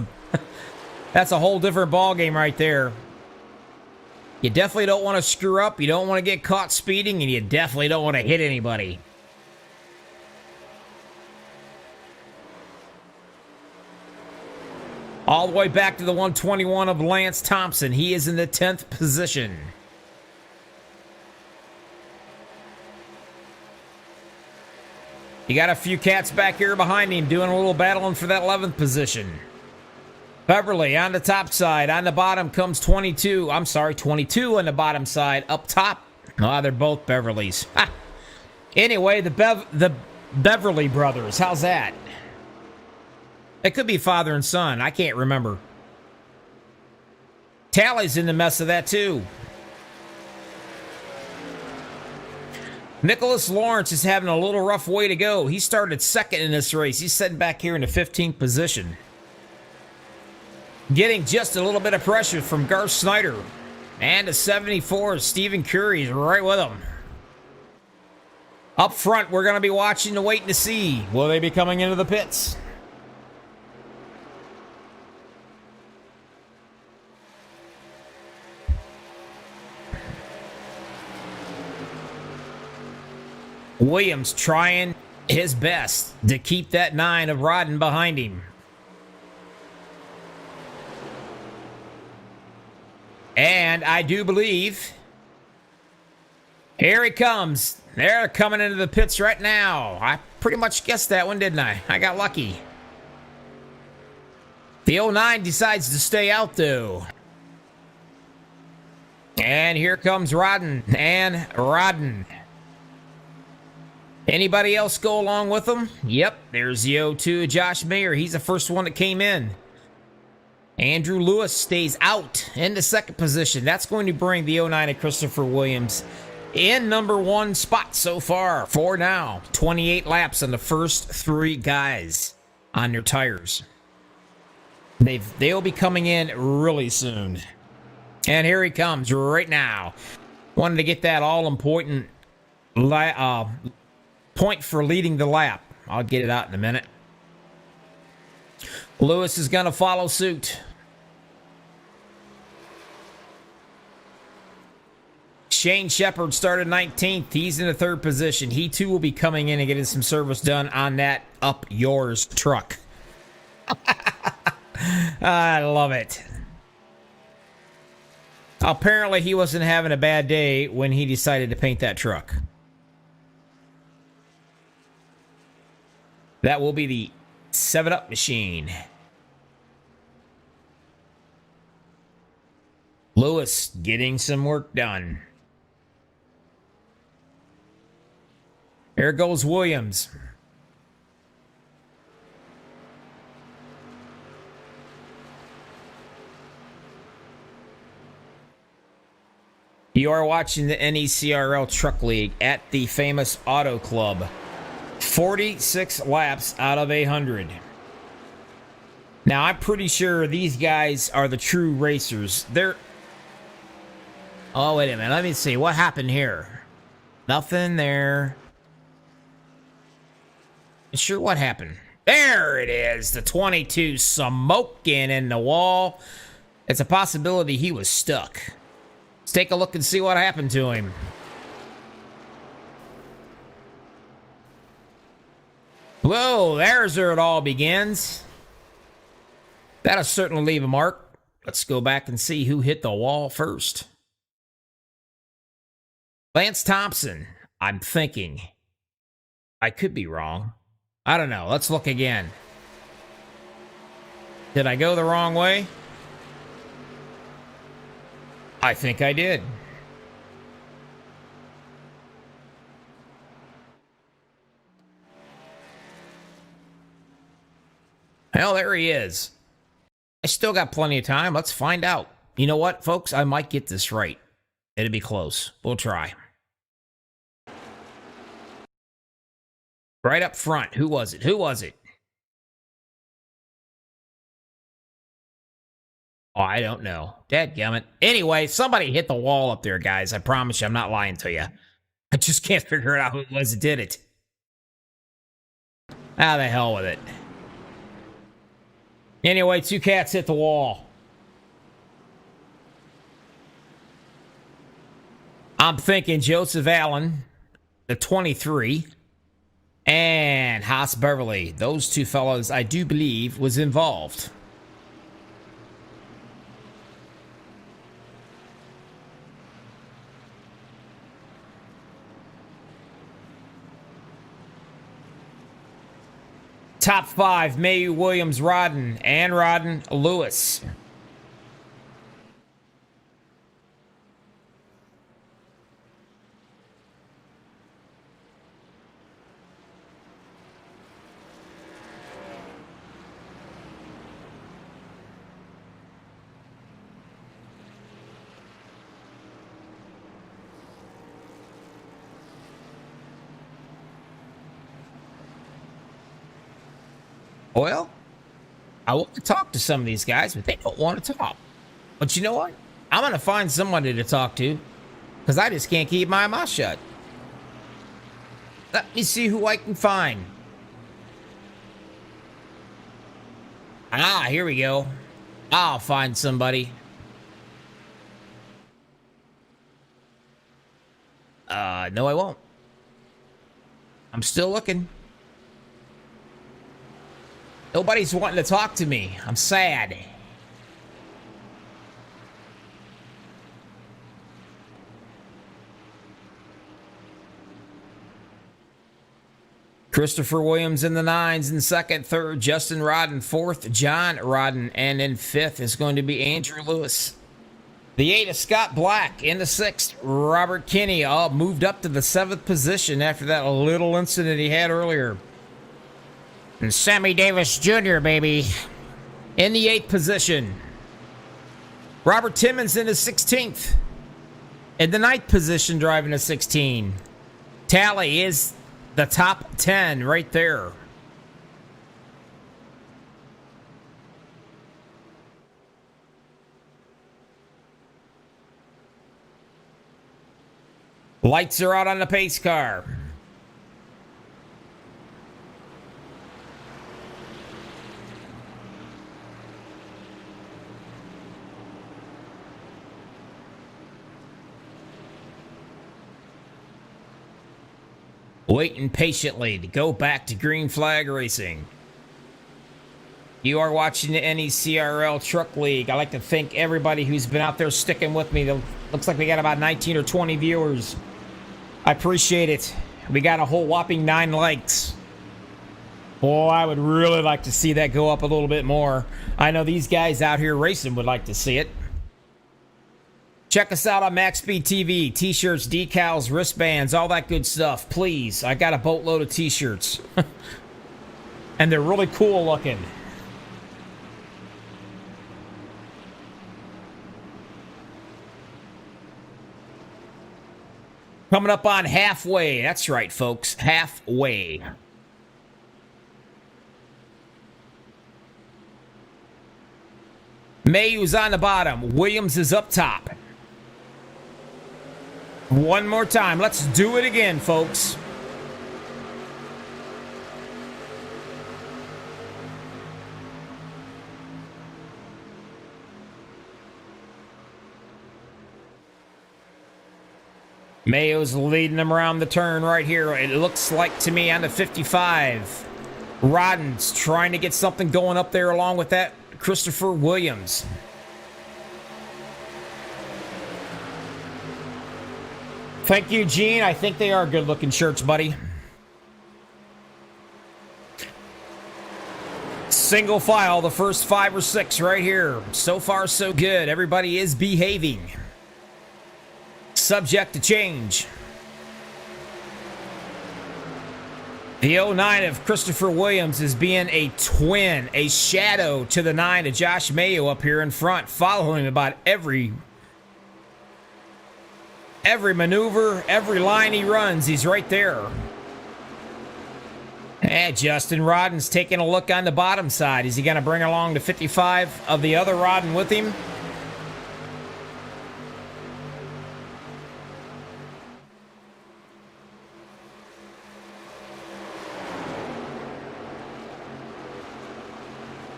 a whole different ball game right there. You definitely don't want to screw up. You don't want to get caught speeding, and you definitely don't want to hit anybody. All the way back to the 121 of Lance Thompson. He is in the 10th position. You got a few cats back here behind him doing a little battling for that 11th position. Beverly on the top side. On the bottom comes 22. I'm sorry, 22 on the bottom side. Up top, oh, they're both Beverlys. Ha. Anyway, the Beverly brothers. How's that? It could be father and son. I can't remember. Tally's in the mess of that, too. Nicholas Lawrence is having a little rough way to go. He started second in this race. He's sitting back here in the 15th position. Getting just a little bit of pressure from Garth Snyder. And the 74 Stephen Curry is right with him. Up front, we're going to be watching and waiting to see. Will they be coming into the pits? Williams trying his best to keep that 9 of Rodden behind him. And I do believe here he comes. They're coming into the pits right now. I pretty much guessed that one, didn't I? I got lucky. The 09 decides to stay out, though. And here comes Rodden and Rodden. Anybody else go along with them? Yep, there's the 02, Josh Mayer. He's the first one that came in. Andrew Lewis stays out in the second position. That's going to bring the 09 of Christopher Williams in number 1 spot so far for now. 28 laps on the first 3 guys on their tires. They'll be coming in really soon. And here he comes right now. Wanted to get that all-important point for leading the lap. I'll get it out in a minute. Lewis is going to follow suit. Shane Shepard started 19th. He's in the 3rd position. He too will be coming in and getting some service done on that Up Yours truck. I love it. Apparently he wasn't having a bad day when he decided to paint that truck. That will be the 7-Up machine. Lewis getting some work done. There goes Williams. You are watching the NECRL Truck League at the famous Auto Club. 46 laps out of 100. Now, I'm pretty sure these guys are the true racers. They're... Oh, wait a minute. Let me see. What happened here? Nothing there. Sure, what happened? There it is. The 22 smoking in the wall. It's a possibility he was stuck. Let's take a look and see what happened to him. Whoa, there's where it all begins. That'll certainly leave a mark. Let's go back and see who hit the wall first. Lance Thompson, I'm thinking. I could be wrong. I don't know. Let's look again. Did I go the wrong way? I think I did. Well, there he is. I still got plenty of time. Let's find out. You know what, folks? I might get this right. It'll be close. We'll try. Right up front. Who was it? Who was it? Oh, I don't know. Dadgummit. Anyway, somebody hit the wall up there, guys. I promise you, I'm not lying to you. I just can't figure out who it was that did it. Ah, the hell with it. Anyway, 2 cats hit the wall. I'm thinking Joseph Allen, the 23, and Haas Beverly. Those 2 fellows, I do believe, was involved. Top 5, May, Williams, Rodden, and Rodden, Lewis. Well, I want to talk to some of these guys, but they don't want to talk. But you know what? I'm going to find somebody to talk to because I just can't keep my mouth shut. Let me see who I can find. Ah, here we go. I'll find somebody. No, I won't. I'm still looking. Nobody's wanting to talk to me. I'm sad. Christopher Williams in the 9s in 2nd, 3rd, Justin Rodden 4th, John Rodden, and in 5th is going to be Andrew Lewis. The 8 is Scott Black in the 6th. Robert Kinney moved up to the 7th position after that little incident he had earlier. And Sammy Davis Jr., baby, in the 8th position. Robert Timmons in the 16th. In the 9th position, driving a 16. Tally is the top 10 right there. Lights are out on the pace car. Waiting patiently to go back to green flag racing. You are watching the NECRL Truck League. I'd like to thank everybody who's been out there sticking with me. It looks like we got about 19 or 20 viewers. I appreciate it. We got a whole whopping 9 likes. Boy, I would really like to see that go up a little bit more. I know these guys out here racing would like to see it. Check us out on MaxspeedTV, T-shirts, decals, wristbands, all that good stuff. Please, I got a boatload of T-shirts. And they're really cool looking. Coming up on halfway. That's right, folks. Halfway. Mayhew's on the bottom. Williams is up top. One more time. Let's do it again, folks. Mayo's leading them around the turn right here. It looks like to me on the 55. Rodden's trying to get something going up there along with that Christopher Williams. Thank you, Gene. I think they are good-looking shirts, buddy. Single file, the first 5 or 6 right here. So far, so good. Everybody is behaving. Subject to change. The 09 of Christopher Williams is being a twin, a shadow to the 9 of Josh Mayo up here in front, following about every maneuver, every line he runs. He's right there. And Justin Rodden's taking a look on the bottom side. Is he going to bring along the 55 of the other Rodden with him?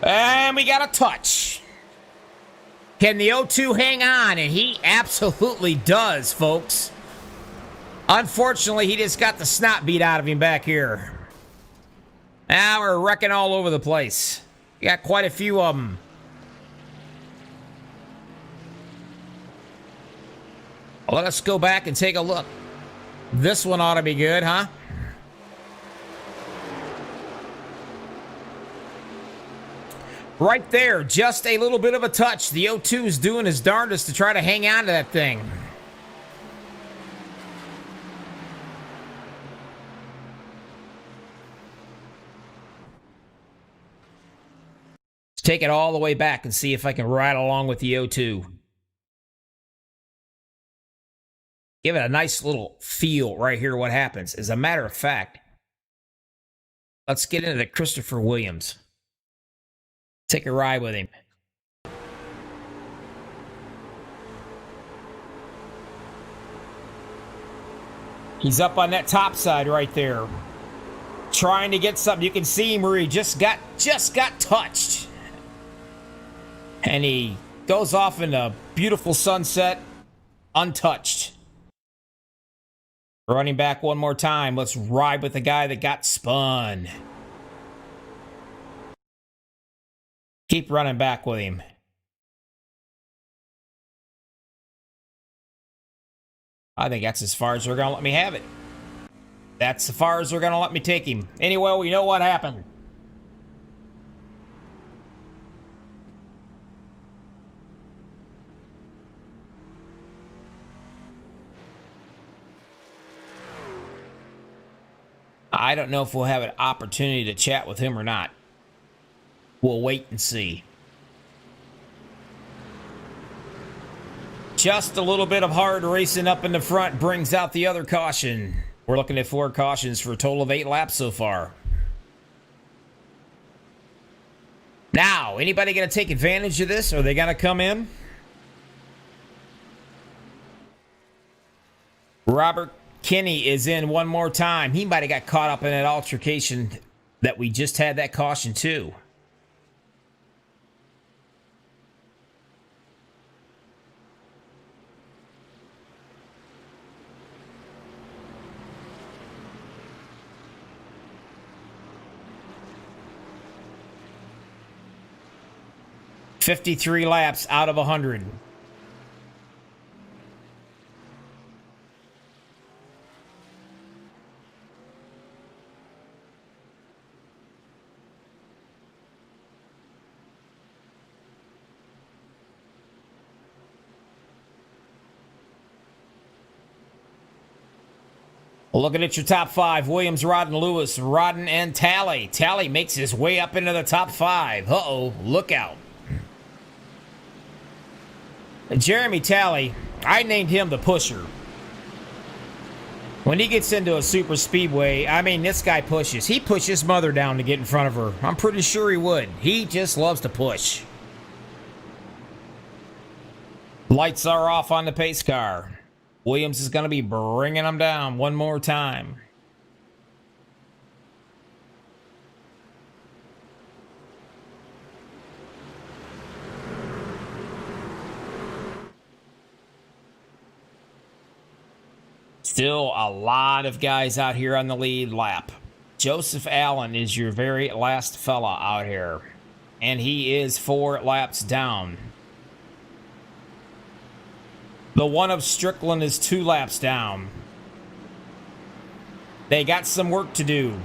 And we got a touch. Can the 0-2 hang on? And he absolutely does, folks. Unfortunately, he just got the snot beat out of him back here. Now we're wrecking all over the place. We got quite a few of them. Let us go back and take a look. This one ought to be good, huh? Right there, just a little bit of a touch. The 0-2 is doing his darndest to try to hang on to that thing. Let's take it all the way back and see if I can ride along with the 0-2. Give it a nice little feel right here what happens. As a matter of fact, let's get into the Christopher Williams. Take a ride with him. He's up on that top side right there. Trying to get something. You can see him where he just got touched. And he goes off in a beautiful sunset, untouched. Running back one more time. Let's ride with the guy that got spun. Keep running back with him. I think that's as far as they're going to let me have it. That's as far as they're going to let me take him. Anyway, we know what happened. I don't know if we'll have an opportunity to chat with him or not. We'll wait and see. Just a little bit of hard racing up in the front brings out the other caution. We're looking at 4 cautions for a total of 8 laps so far. Now, anybody going to take advantage of this? Are they going to come in? Robert Kinney is in one more time. He might have got caught up in that altercation that we just had that caution too. $53 laps out of 100. Looking at your top 5, Williams, Rodden, Lewis, Rodden, and Talley. Talley makes his way up into the top 5. Uh-oh, look out. Jeremy Talley, I named him the pusher. When he gets into a super speedway, I mean, this guy pushes. He pushed his mother down to get in front of her. I'm pretty sure he would. He just loves to push. Lights are off on the pace car. Williams is going to be bringing them down one more time. Still a lot of guys out here on the lead lap. Joseph Allen is your very last fella out here. And he is 4 laps down. The one of Strickland is 2 laps down. They got some work to do.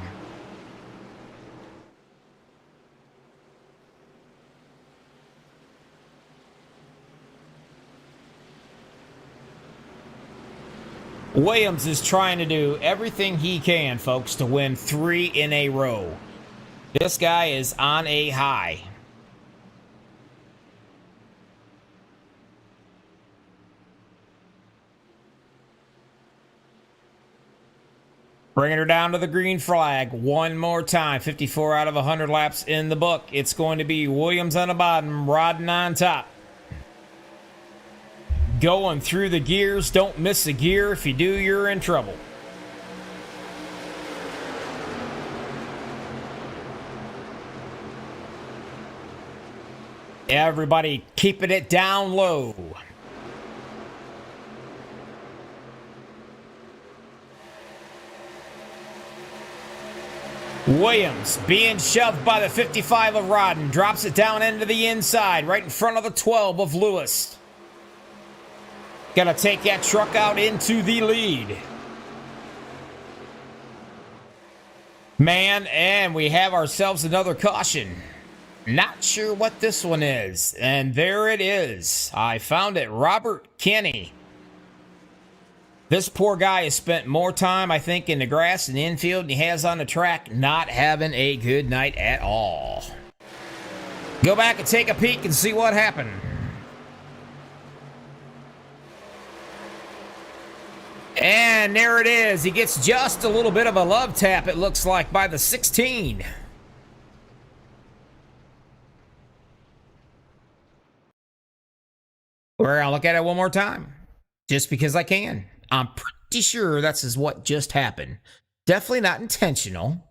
Williams is trying to do everything he can, folks, to win 3 in a row. This guy is on a high. Bringing her down to the green flag one more time. 54 out of 100 laps in the book. It's going to be Williams on the bottom, Rodden on top. Going through the gears. Don't miss a gear. If you do, you're in trouble. Everybody keeping it down low. Williams being shoved by the 55 of Rodden. Drops it down into the inside, right in front of the 12 of Lewis. Gonna take that truck out into the lead. Man, and we have ourselves another caution. Not sure what this one is. And there it is. I found it. Robert Kenny. This poor guy has spent more time, I think, in the grass and the infield than he has on the track, not having a good night at all. Go back and take a peek and see what happened. And there it is. He gets just a little bit of a love tap, it looks like, by the 16. We're going to look at it one more time, just because I can. I'm pretty sure that's what just happened. Definitely not intentional.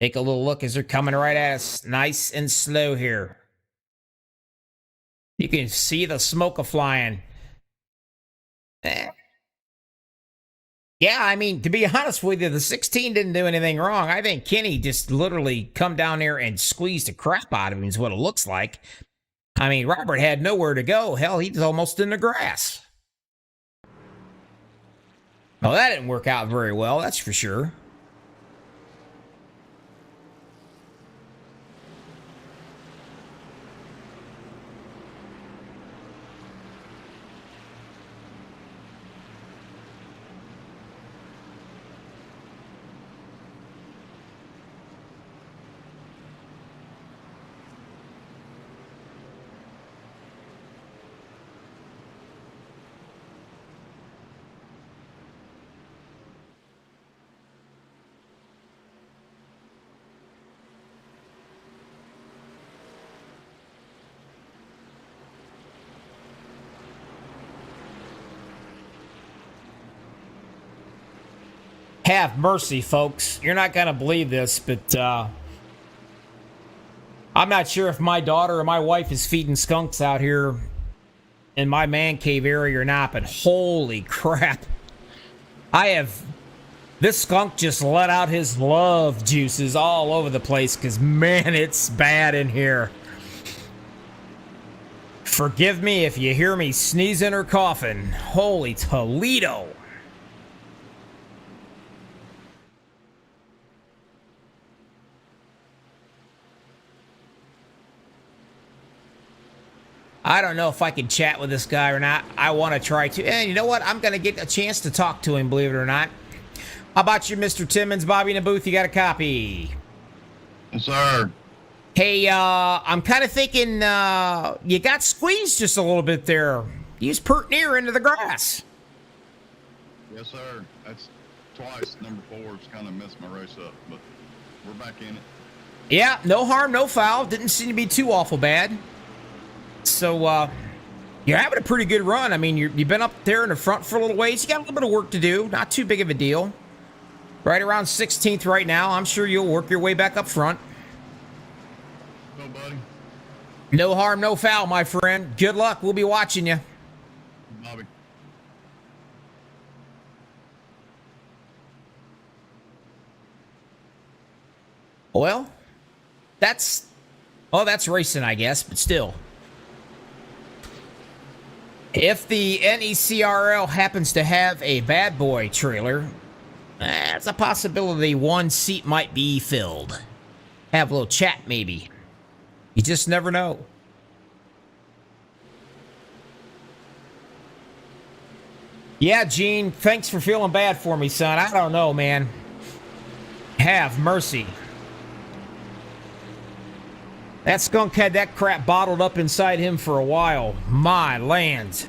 Take a little look as they're coming right at us. Nice and slow here. You can see the smoke flying. Yeah, I mean, to be honest with you, the 16 didn't do anything wrong. I think Kenny just literally come down there and squeezed the crap out of him is what it looks like. I mean, Robert had nowhere to go. Hell, he was almost in the grass. Well, that didn't work out very well, that's for sure. Have mercy, folks. You're not going to believe this, but I'm not sure if my daughter or my wife is feeding skunks out here in my man cave area or not, but holy crap. This skunk just let out his love juices all over the place because, man, it's bad in here. Forgive me if you hear me sneezing or coughing. Holy Toledo. I don't know if I can chat with this guy or not. I want to try to. And you know what? I'm going to get a chance to talk to him, believe it or not. How about you, Mr. Timmons? Bobby in the booth, you got a copy?
Yes, sir.
Hey, I'm kind of thinking you got squeezed just a little bit there. You was pert near into the grass.
Yes, sir. That's twice. Number 4's kind of messed my race up, but we're back in it.
Yeah, no harm, no foul. Didn't seem to be too awful bad. So, you're having a pretty good run. I mean, you've been up there in the front for a little ways. You got a little bit of work to do. Not too big of a deal. Right around 16th right now. I'm sure you'll work your way back up front.
Go, buddy.
No harm, no foul, my friend. Good luck. We'll be watching you.
Bobby.
Well, that's racing, I guess, but still. If the NECRL happens to have a bad boy trailer, that's a possibility one seat might be filled. Have a little chat, maybe. You just never know. Yeah, Gene, thanks for feeling bad for me, son. I don't know, man. Have mercy. That skunk had that crap bottled up inside him for a while. My lands.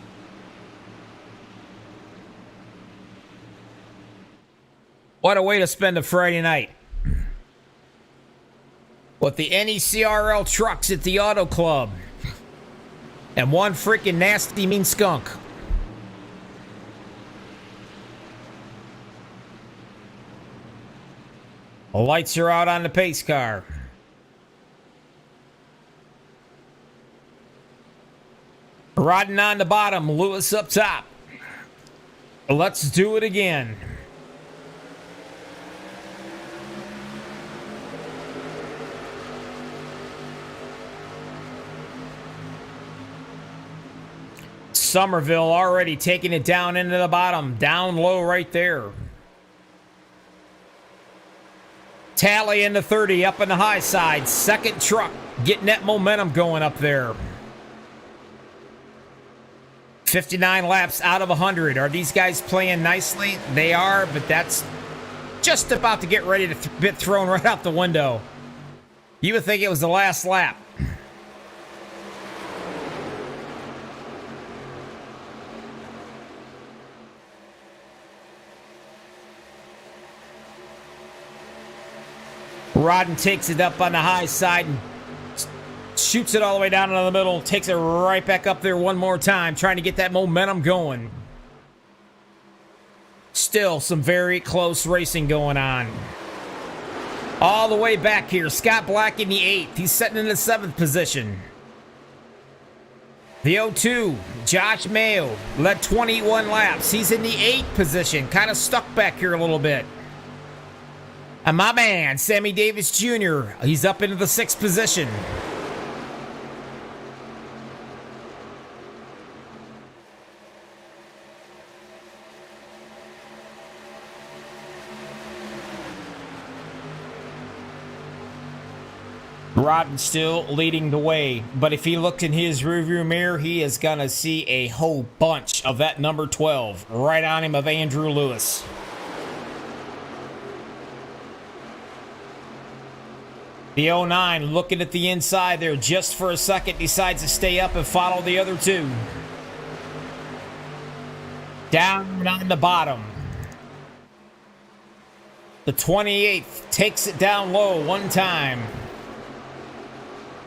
What a way to spend a Friday night. With the NECRL trucks at the Auto Club. And one freaking nasty mean skunk. The lights are out on the pace car. Riding on the bottom, Lewis up top. Let's do it again. Somerville already taking it down into the bottom. Down low right there. Tally in the 30 up in the high side. Second truck getting that momentum going up there. 59 laps out of 100. Are these guys playing nicely? They are, but that's just about to get ready to get thrown right out the window. You would think it was the last lap. Rodden takes it up on the high side and shoots it all the way down into the middle. Takes it right back up there one more time, trying to get that momentum going. Still some very close racing going on. All the way back here, Scott Black in the 8th. He's sitting in the 7th position. The 02, Josh Mayo, led 21 laps. He's in the 8th position, kind of stuck back here a little bit. And my man, Sammy Davis Jr., he's up into the 6th position. Rodden still leading the way, but if he looked in his rearview mirror, he is going to see a whole bunch of that number 12 right on him of Andrew Lewis. The 09 looking at the inside there just for a second, decides to stay up and follow the other two. Down on the bottom. The 28th takes it down low one time.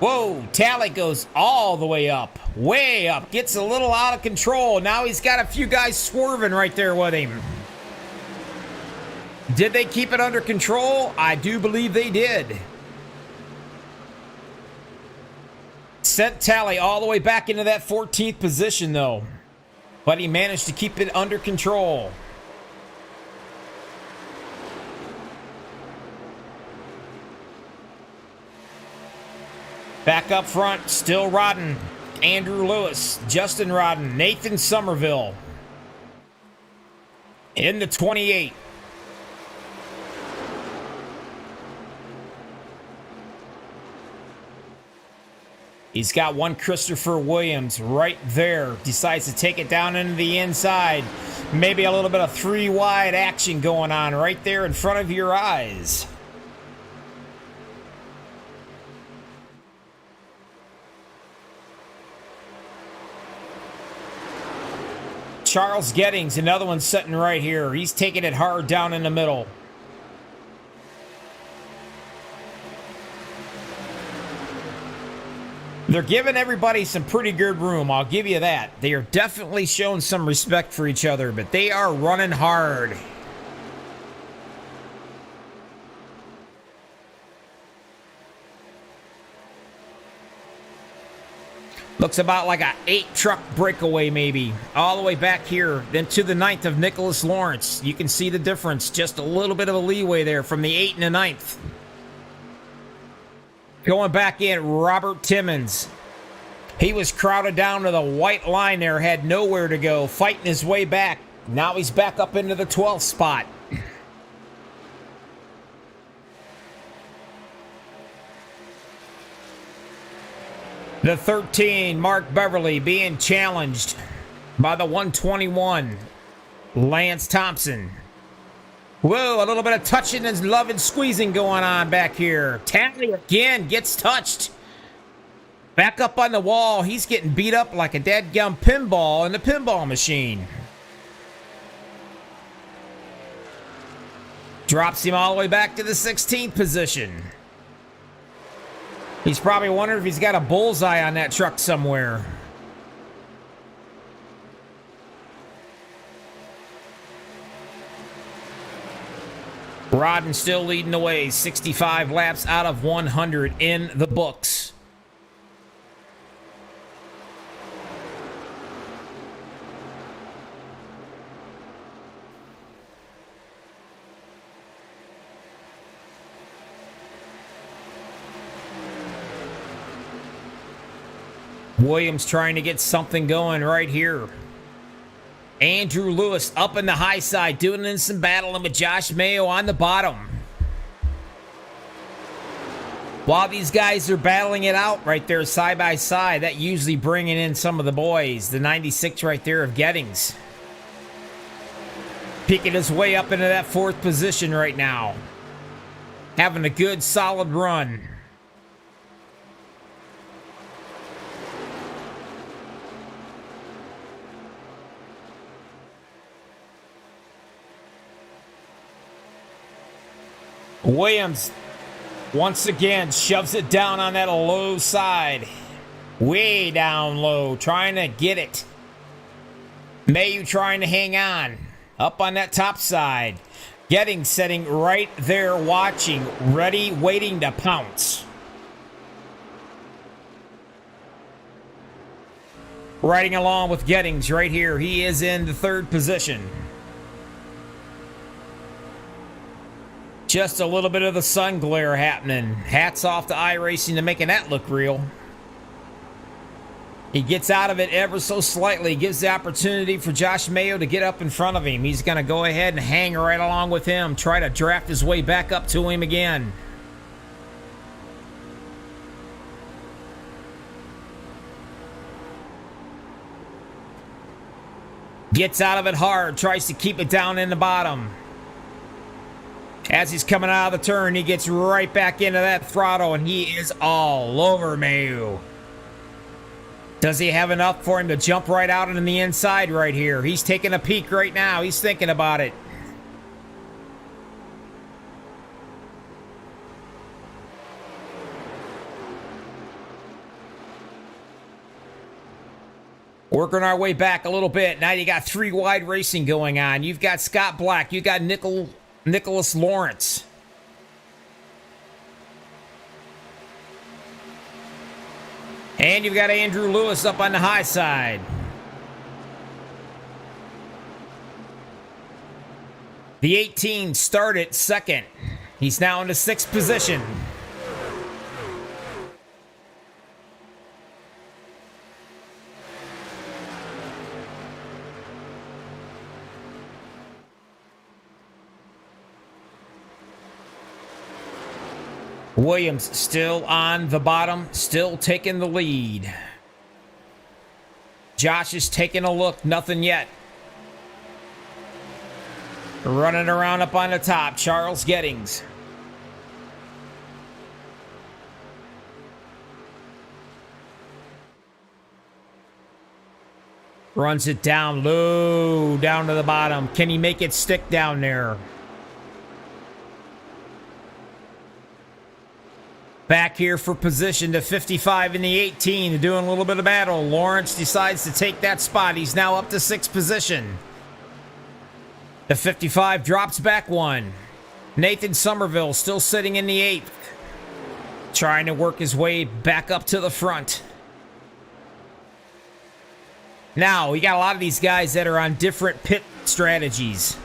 Whoa, Tally goes all the way up. Way up. Gets a little out of control. Now he's got a few guys swerving right there with him. Did they keep it under control? I do believe they did. Sent Tally all the way back into that 14th position, though. But he managed to keep it under control. Back up front, still Rodden. Andrew Lewis, Justin Rodden, Nathan Somerville. In the 28. He's got one Christopher Williams right there. Decides to take it down into the inside. Maybe a little bit of three-wide action going on right there in front of your eyes. Charles Gettings, another one sitting right here. He's taking it hard down in the middle. They're giving everybody some pretty good room, I'll give you that. They are definitely showing some respect for each other, but they are running hard. Looks about like a 8-truck breakaway maybe. All the way back here, then to the 9th of Nicholas Lawrence. You can see the difference, just a little bit of a leeway there from the 8 and the 9th. Going back in, Robert Timmons. He was crowded down to the white line there, had nowhere to go, fighting his way back. Now he's back up into the 12th spot. The 13, Mark Beverly, being challenged by the 121, Lance Thompson. Whoa, a little bit of touching and love and squeezing going on back here. Tally again gets touched. Back up on the wall. He's getting beat up like a dadgum pinball in the pinball machine. Drops him all the way back to the 16th position. He's probably wondering if he's got a bullseye on that truck somewhere. Rodden still leading the way. 65 laps out of 100 in the books. Williams trying to get something going right here. Andrew Lewis up in the high side, doing in some battling with Josh Mayo on the bottom. While these guys are battling it out right there side by side, that usually bringing in some of the boys. The 96 right there of Gettings. Picking his way up into that 4th position right now. Having a good solid run. Williams, once again, shoves it down on that low side. Way down low, trying to get it. Mayu trying to hang on. Up on that top side. Getting sitting right there watching. Ready, waiting to pounce. Riding along with Gettings right here. He is in the 3rd position. Just a little bit of the sun glare happening. Hats off to iRacing to making that look real. He gets out of it ever so slightly. Gives the opportunity for Josh Mayo to get up in front of him. He's going to go ahead and hang right along with him. Try to draft his way back up to him again. Gets out of it hard. Tries to keep it down in the bottom. As he's coming out of the turn, he gets right back into that throttle, and he is all over Mayu. Does he have enough for him to jump right out on the inside right here? He's taking a peek right now. He's thinking about it. Working our way back a little bit. Now you got 3 wide racing going on. You've got Scott Black. You've got Nicholas Lawrence. And you've got Andrew Lewis up on the high side. The 18 started 2nd. He's now in the 6th position. Williams still on the bottom, still taking the lead. Josh is taking a look, nothing yet. Running around up on the top, Charles Gettings. Runs it down low, down to the bottom. Can he make it stick down there? Back here for position to 55 in the 18, doing a little bit of battle. Lawrence decides to take that spot. He's now up to 6th position. The 55 drops back 1. Nathan Somerville still sitting in the 8th. Trying to work his way back up to the front. Now, we got a lot of these guys that are on different pit strategies.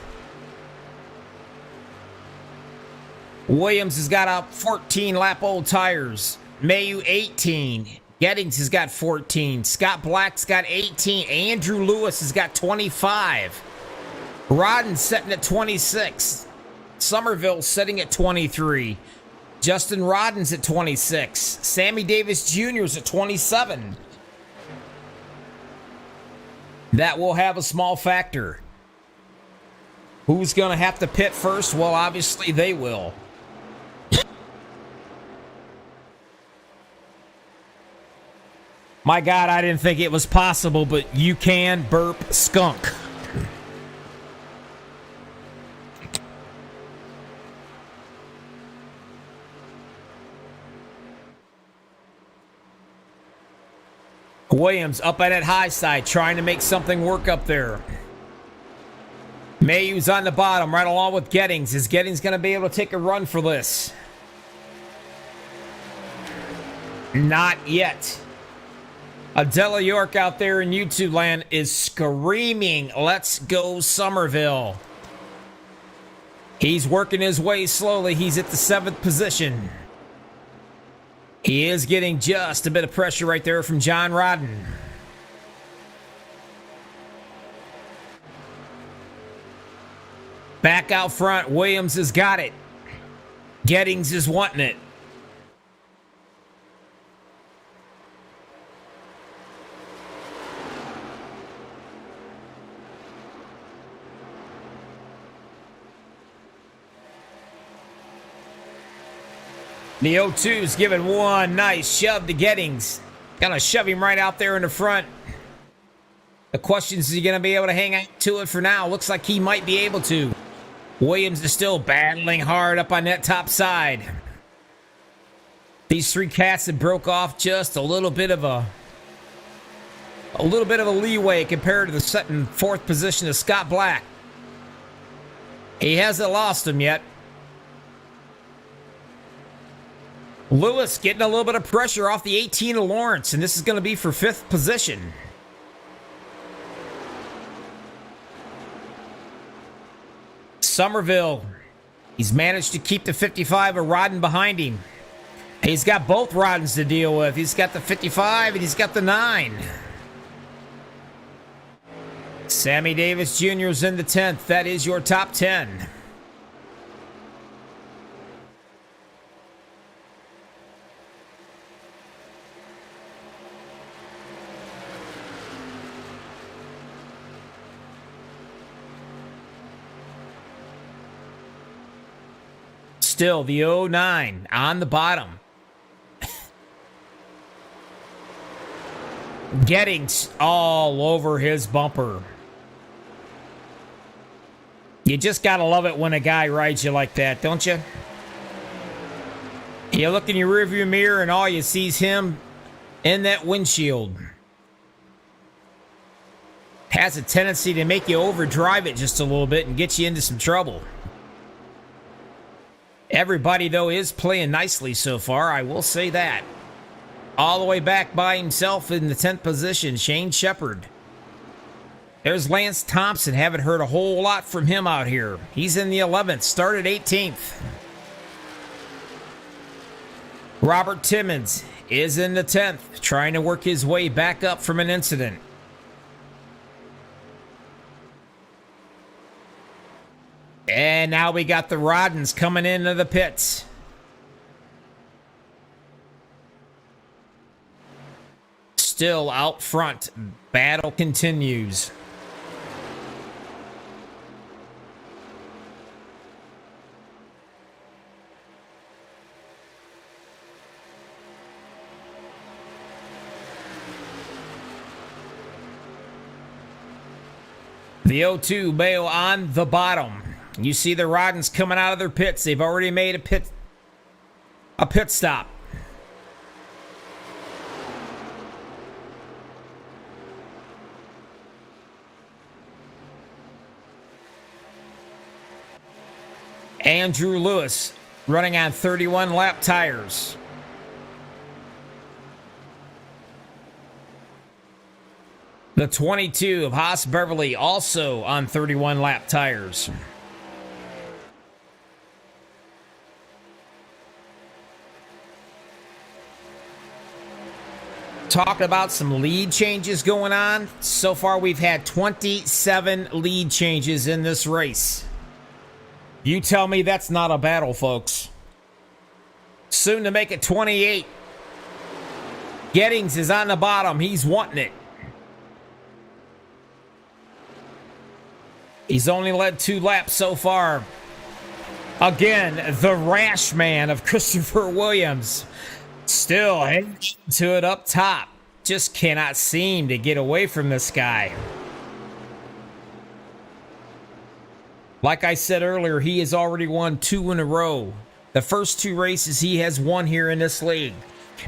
Williams has got up 14 lap old tires. Mayu 18. Gettings has got 14. Scott Black's got 18. Andrew Lewis has got 25. Rodden's sitting at 26. Somerville sitting at 23. Justin Rodden's at 26. Sammy Davis Jr. is at 27. That will have a small factor. Who's going to have to pit first? Well, obviously they will. My God, I didn't think it was possible, but you can burp skunk. Williams up at that high side, trying to make something work up there. Mayhew's on the bottom, right along with Gettings. Is Gettings going to be able to take a run for this? Not yet. Adela York out there in YouTube land is screaming, "Let's go Somerville." He's working his way slowly. He's at the 7th position. He is getting just a bit of pressure right there from John Rodden. Back out front, Williams has got it. Gettings is wanting it. The 0-2's giving one nice shove to Gettings. Gonna shove him right out there in the front. The question is he going to be able to hang out to it for now? Looks like he might be able to. Williams is still battling hard up on that top side. These three cats that broke off just a little bit of a leeway compared to the second, 4th position of Scott Black. He hasn't lost him yet. Lewis getting a little bit of pressure off the 18 of Lawrence, and this is going to be for 5th position. Somerville, he's managed to keep the 55 of Rodden behind him. He's got both Roddens to deal with. He's got the 55 and he's got the 9. Sammy Davis Jr. is in the 10th. That is your top 10. Still the 09 on the bottom. Gettings all over his bumper. You just gotta love it when a guy rides you like that, don't you? You look in your rearview mirror and all you see is him in that windshield. Has a tendency to make you overdrive it just a little bit and get you into some trouble. Everybody, though, is playing nicely so far, I will say that. All the way back by himself in the 10th position, Shane Shepard. There's Lance Thompson. Haven't heard a whole lot from him out here. He's in the 11th, started 18th. Robert Timmons is in the 10th, trying to work his way back up from an incident. And now we got the Roddens coming into the pits. Still out front. Battle continues. The 0-2 Mayo on the bottom. You see the Roddens coming out of their pits. They've already made a pit stop. Andrew Lewis running on 31 lap tires. The 22 of Haas Beverly also on 31 lap tires. Talking about some lead changes going on. So far, we've had 27 lead changes in this race. You tell me that's not a battle, folks. Soon to make it 28. Gettings is on the bottom. He's wanting it. He's only led 2 laps so far. Again, the rash man of Christopher Williams. Still hanging to it up top. Just cannot seem to get away from this guy. Like I said earlier, he has already won 2 in a row. The first 2 races he has won here in this league.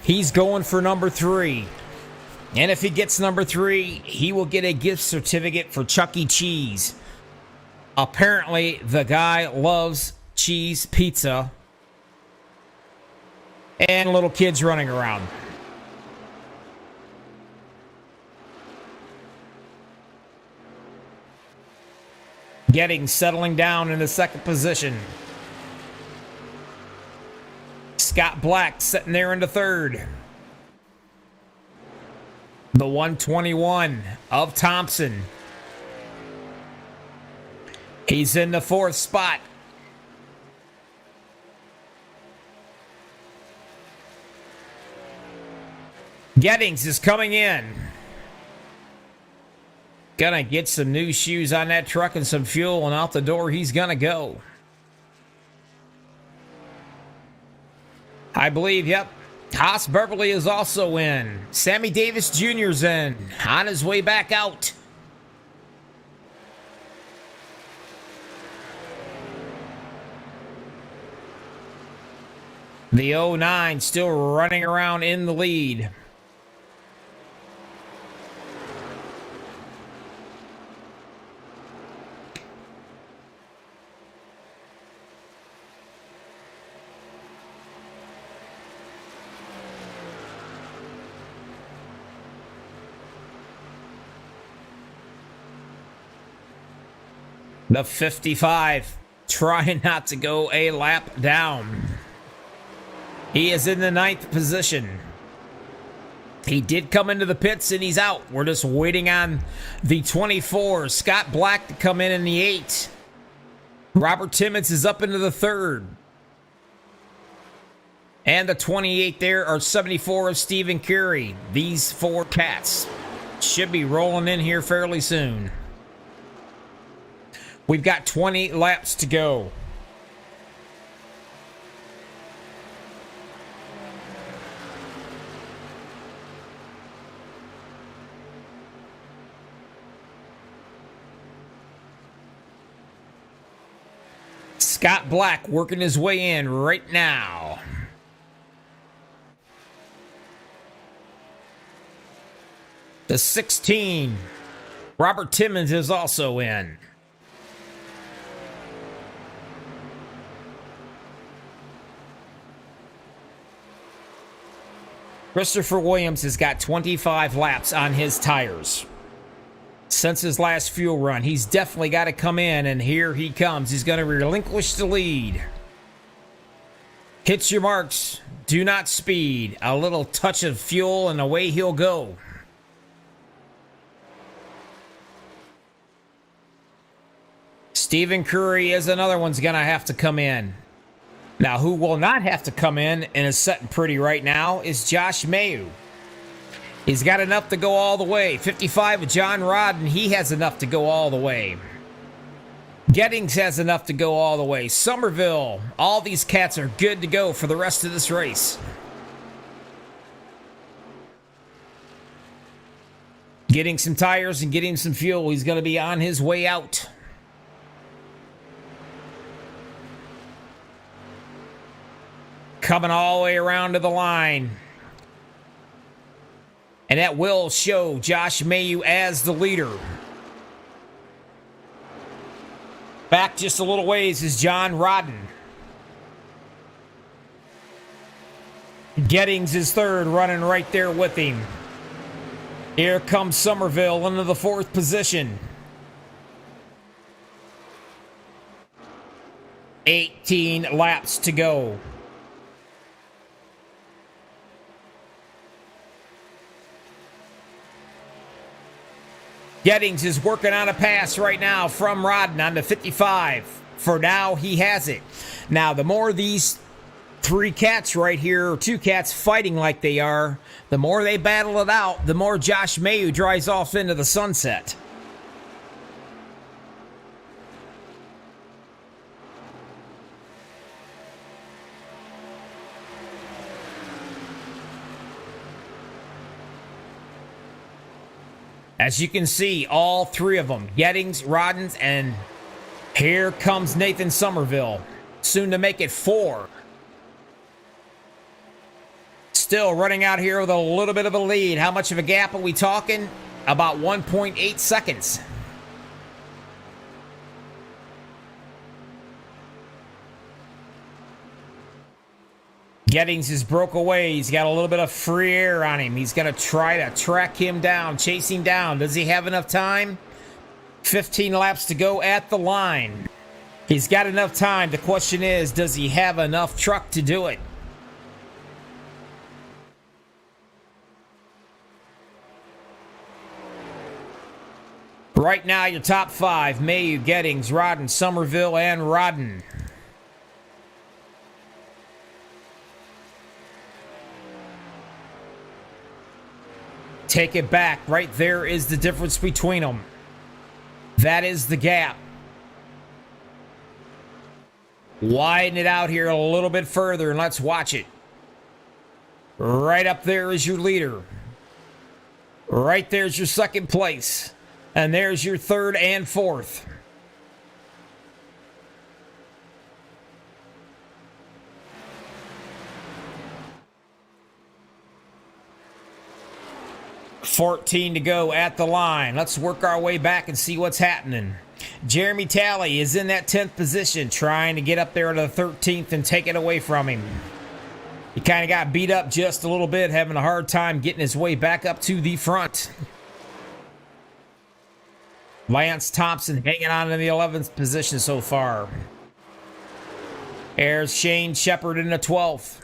He's going for number 3. And if he gets number 3, he will get a gift certificate for Chuck E. Cheese. Apparently, the guy loves cheese pizza and little kids running around. Settling down in the second position. Scott Black sitting there in the third. The 121 of Thompson. He's in the fourth spot. Gettings is coming in. Gonna get some new shoes on that truck and some fuel, and out the door he's gonna go. I believe, yep. Haas Beverly is also in. Sammy Davis Jr.'s in. On his way back out. The 09 still running around in the lead. The 55 trying not to go a lap down. He is in the 9th position. He did come into the pits and he's out. We're just waiting on the 24, Scott Black, to come in the 8. Robert Timmons is up into the 3rd. And the 28 there are 74 of Stephen Curry. These 4 cats should be rolling in here fairly soon. We've got 20 laps to go. Scott Black working his way in right now. The 16, Robert Timmons is also in. Christopher Williams has got 25 laps on his tires. Since his last fuel run, he's definitely got to come in, and here he comes. He's going to relinquish the lead. Hits your marks. Do not speed. A little touch of fuel, and away he'll go. Stephen Curry is another one's going to have to come in. Now, who will not have to come in and is sitting pretty right now is Josh Mayu. He's got enough to go all the way. 55 with John Rodden, he has enough to go all the way. Gettings has enough to go all the way. Somerville, all these cats are good to go for the rest of this race. Getting some tires and getting some fuel. He's going to be on his way out. Coming all the way around to the line. And that will show Josh Mayu as the leader. Back just a little ways is John Rodden. Gettings is third, running right there with him. Here comes Somerville into the 4th position. 18 laps to go. Gettings is working on a pass right now from Rodden on the 55. For now, he has it. Now, the more these 3 cats right here, or 2 cats fighting like they are, the more they battle it out, the more Josh Mayu drives off into the sunset. As you can see, all 3 of them, Gettings, Roddens, and here comes Nathan Somerville, soon to make it 4. Still running out here with a little bit of a lead. How much of a gap are we talking? About 1.8 seconds. Gettings is broke away. He's got a little bit of free air on him. He's going to try to track him down, chase him down. Does he have enough time? 15 laps to go at the line. He's got enough time. The question is, does he have enough truck to do it? Right now, your top five: Mayu, Gettings, Rodden, Somerville, and Rodden. Take it back. Right there is the difference between them. That is the gap. Widen it out here a little bit further and let's watch it. Right up there is your leader. Right there's your second place. And there's your third and fourth. $14 to go at the line. Let's work our way back and see what's happening. Jeremy Talley is in that 10th position, trying to get up there to the 13th and take it away from him. He kind of got beat up just a little bit, having a hard time getting his way back up to the front. Lance Thompson hanging on in the 11th position so far. There's Shane Shepard in the 12th.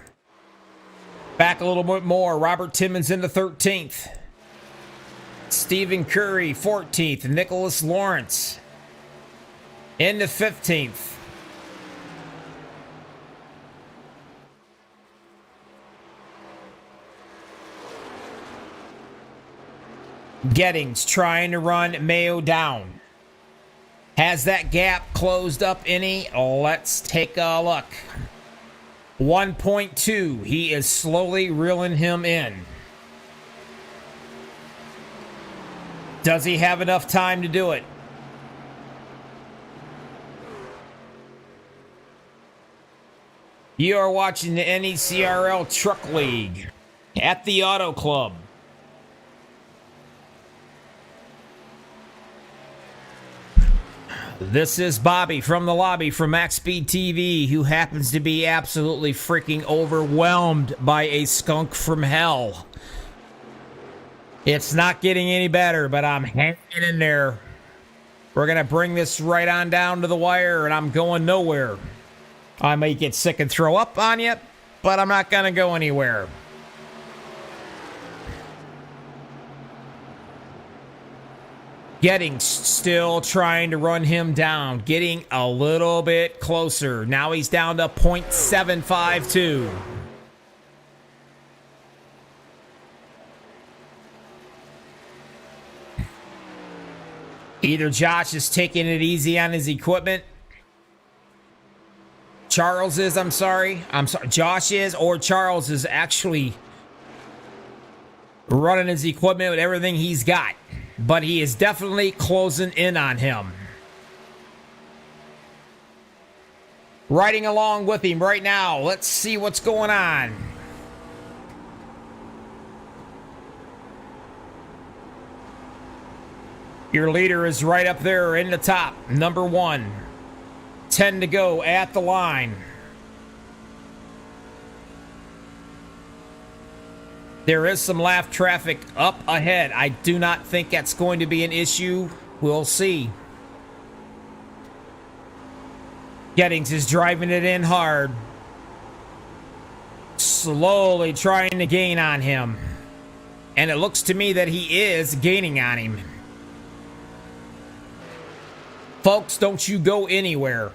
Back a little bit more. Robert Timmons in the 13th. Stephen Curry, 14th. Nicholas Lawrence in the 15th. Gettings trying to run Mayo down. Has that gap closed up any? Let's take a look. 1.2. He is slowly reeling him in. Does he have enough time to do it? You are watching the NECRL Truck League at the Auto Club. This is Bobby from the lobby from MaxspeedTV, who happens to be absolutely freaking overwhelmed by a skunk from hell. It's not getting any better, but I'm hanging in there. We're going to bring this right on down to the wire, and I'm going nowhere. I may get sick and throw up on you, but I'm not going to go anywhere. Getting still trying to run him down. Getting a little bit closer. Now he's down to .752. Either Josh is taking it easy on his equipment. Charles is, I'm sorry. Josh is, or Charles is actually running his equipment with everything he's got. But he is definitely closing in on him. Riding along with him right now. Let's see what's going on. Your leader is right up there in the top. Number 1. 10 to go at the line. There is some lap traffic up ahead. I do not think that's going to be an issue. We'll see. Gettings is driving it in hard. Slowly trying to gain on him. And it looks to me that he is gaining on him. Folks, don't you go anywhere.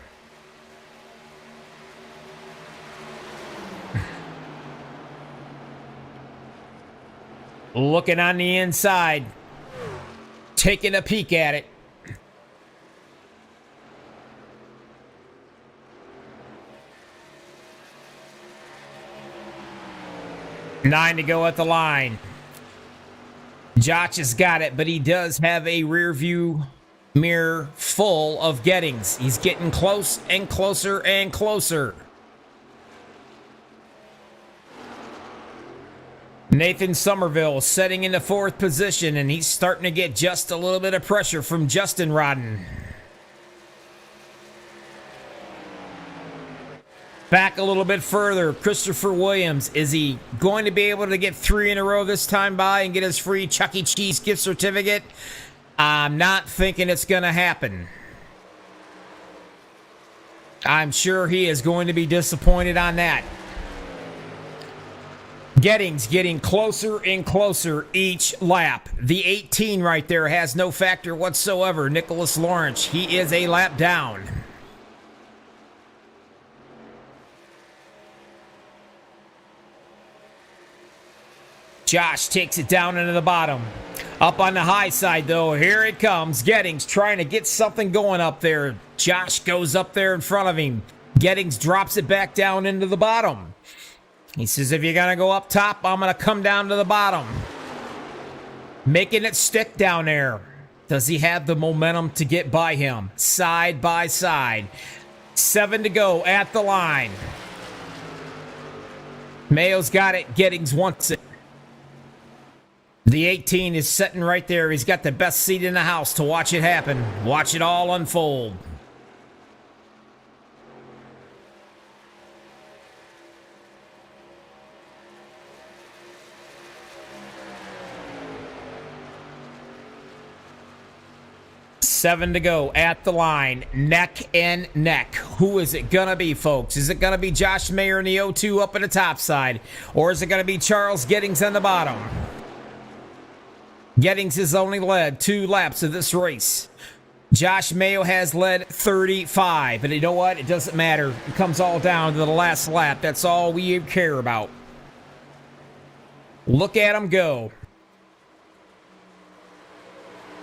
Looking on the inside. Taking a peek at it. Nine to go at the line. Josh has got it, but he does have a rear view mirror full of Gettings. He's getting close and closer and closer. Nathan Somerville setting into 4th position, and he's starting to get just a little bit of pressure from Justin Rodden. Back a little bit further, Christopher Williams. Is he going to be able to get 3 in a row this time by and get his free Chuck E. Cheese gift certificate? I'm not thinking it's going to happen. I'm sure he is going to be disappointed on that. Gettings getting closer and closer each lap. The 18 right there has no factor whatsoever. Nicholas Lawrence, he is a lap down. Josh takes it down into the bottom. Up on the high side, though, here it comes. Gettings trying to get something going up there. Josh goes up there in front of him. Gettings drops it back down into the bottom. He says, if you're going to go up top, I'm going to come down to the bottom. Making it stick down there. Does he have the momentum to get by him? Side by side. 7 to go at the line. Mayo's got it. Gettings wants it. The 18 is sitting right there. He's got the best seat in the house to watch it happen. Watch it all unfold. Seven to go at the line. Neck and neck. Who is it going to be, folks? Is it going to be Josh Mayer in the 0-2 up in the top side? Or is it going to be Charles Gettings on the bottom? Gettings has only led 2 laps of this race. Josh Mayo has led 35. But you know what? It doesn't matter. It comes all down to the last lap. That's all we care about. Look at him go.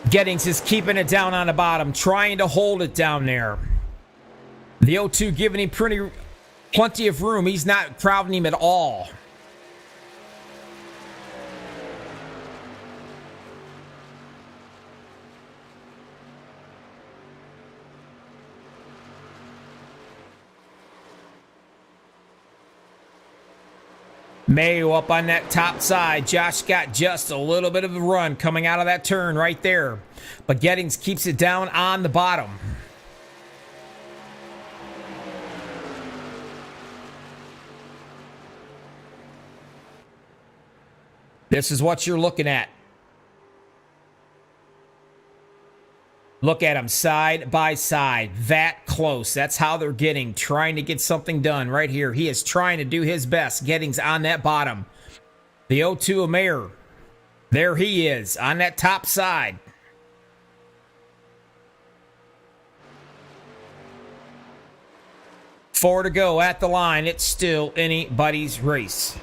Gettings is keeping it down on the bottom, trying to hold it down there. The 0-2 giving him plenty of room. He's not crowding him at all. Mayo up on that top side. Josh got just a little bit of a run coming out of that turn right there. But Gettings keeps it down on the bottom. This is what you're looking at. Look at them side by side, that close. That's how they're trying to get something done right here. He is trying to do his best. Gettings on that bottom. The 0-2 of Mayer. There he is on that top side. Four to go at the line. It's still anybody's race.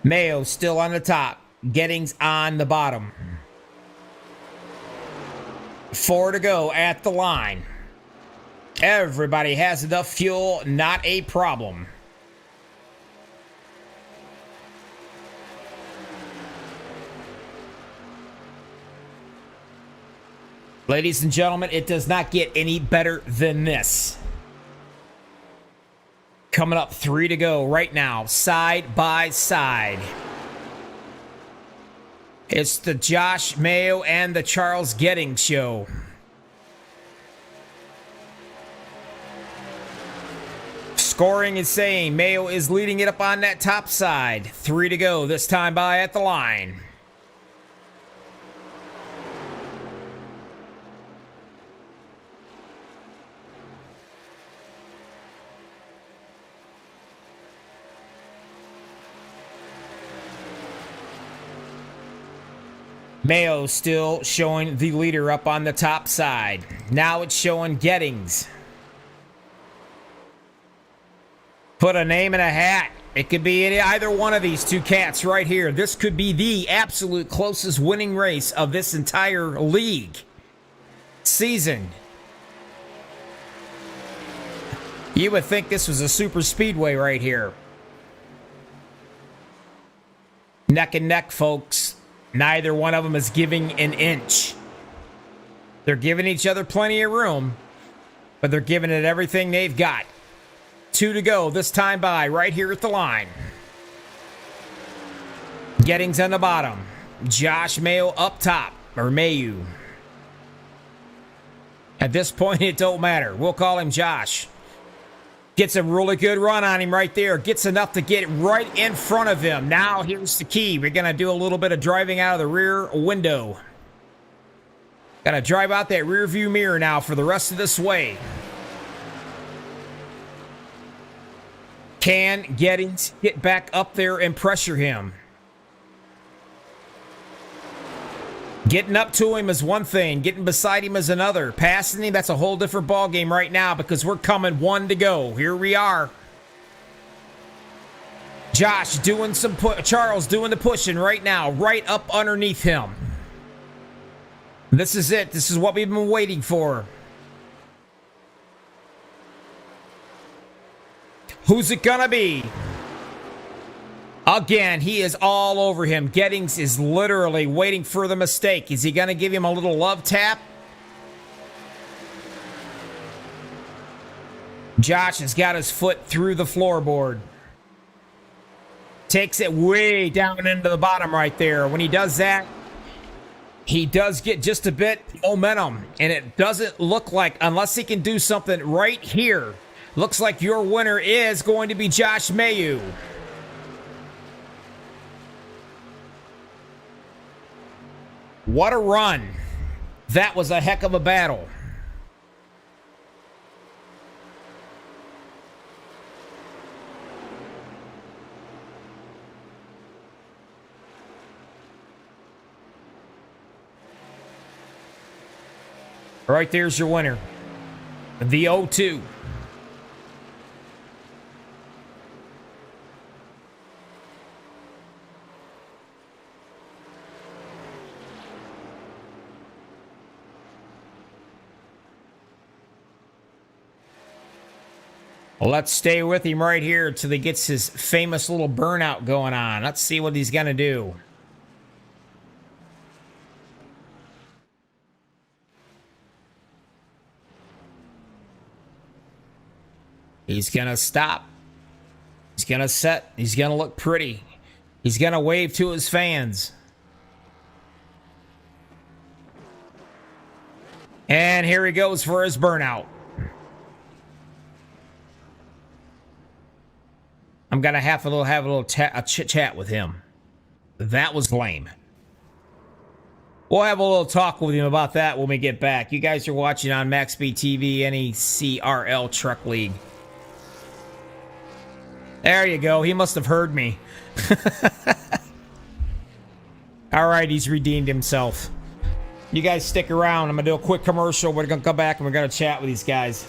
Mayo still on the top. Gettings on the bottom. 4 to go at the line. Everybody has enough fuel, not a problem. Ladies and gentlemen, it does not get any better than this. Coming up, 3 to go right now, side by side. It's the Josh Mayo and the Charles Gettings show. Scoring is saying Mayo is leading it up on that top side. 3 to go, this time by at the line. Mayo still showing the leader up on the top side. Now it's showing Gettings. Put a name in a hat. It could be either one of these two cats right here. This could be the absolute closest winning race of this entire league season. You would think this was a super speedway right here. Neck and neck, folks. Neither one of them is giving an inch. They're giving each other plenty of room, but they're giving it everything they've got. 2 to go this time by right here at the line. Gettings on the bottom. Josh Mayo up top, or Mayu. At this point, it don't matter. We'll call him Josh. Gets a really good run on him right there. Gets enough to get right in front of him. Now, here's the key. We're going to do a little bit of driving out of the rear window. Got to drive out that rear view mirror now for the rest of this way. Can Gettings get back up there and pressure him? Getting up to him is one thing. Getting beside him is another. Passing him, that's a whole different ballgame right now because we're coming 1 to go. Here we are. Josh doing some Charles doing the pushing right now. Right up underneath him. This is it. This is what we've been waiting for. Who's it gonna be? Again, he is all over him. Gettings is literally waiting for the mistake. Is he gonna give him a little love tap? Josh has got his foot through the floorboard. Takes it way down into the bottom right there. When he does that, he does get just a bit momentum. And it doesn't look like, unless he can do something right here, looks like your winner is going to be Josh Mayu. What a run. That was a heck of a battle. Right there's your winner. The 0-2. Well, let's stay with him right here until he gets his famous little burnout going on. Let's see what he's going to do. He's going to stop. He's going to set. He's going to look pretty. He's going to wave to his fans. And here he goes for his burnout. I'm going to have a little chit chat with him. That was lame. We'll have a little talk with him about that when we get back. You guys are watching on MaxspeedTV NECRL Truck League. There you go. He must have heard me. All right, he's redeemed himself. You guys stick around. I'm going to do a quick commercial. We're going to come back and we're going to chat with these guys.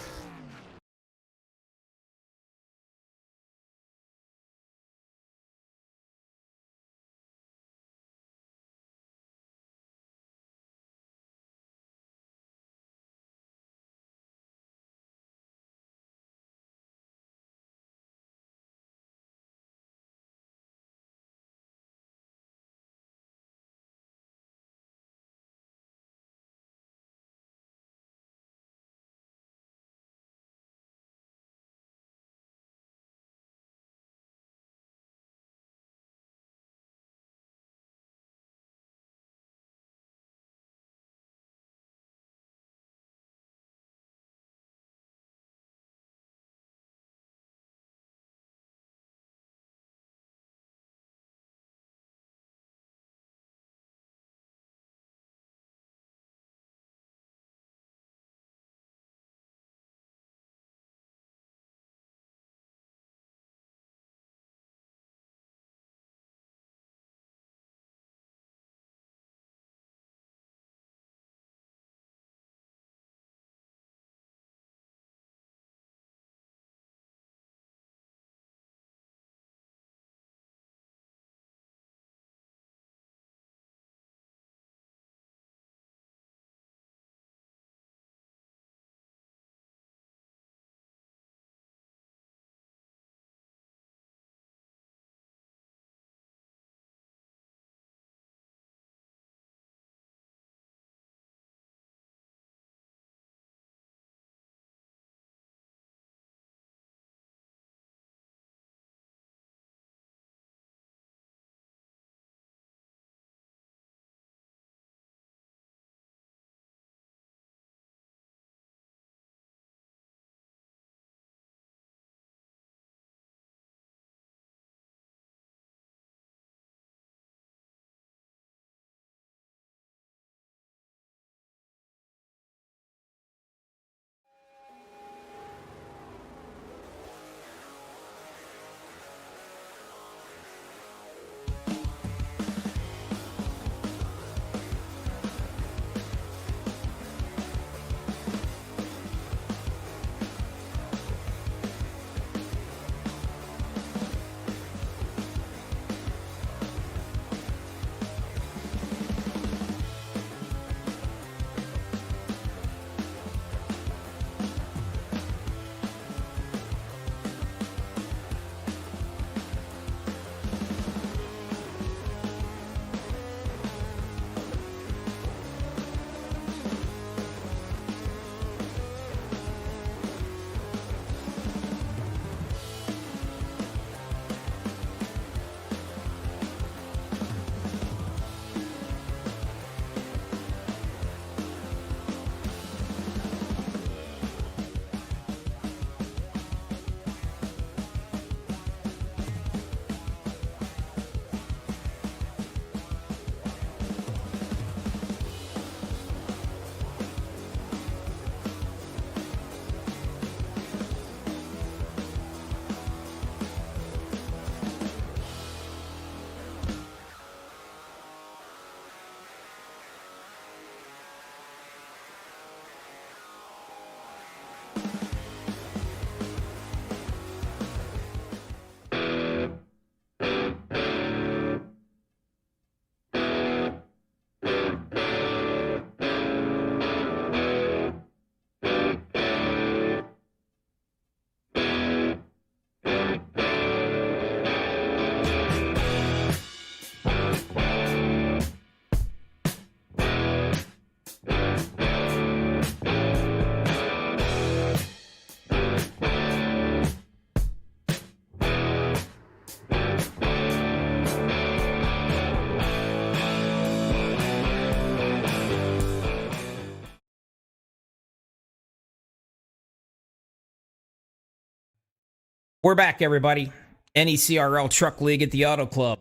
We're back, everybody. NECRL Truck League at the Auto Club.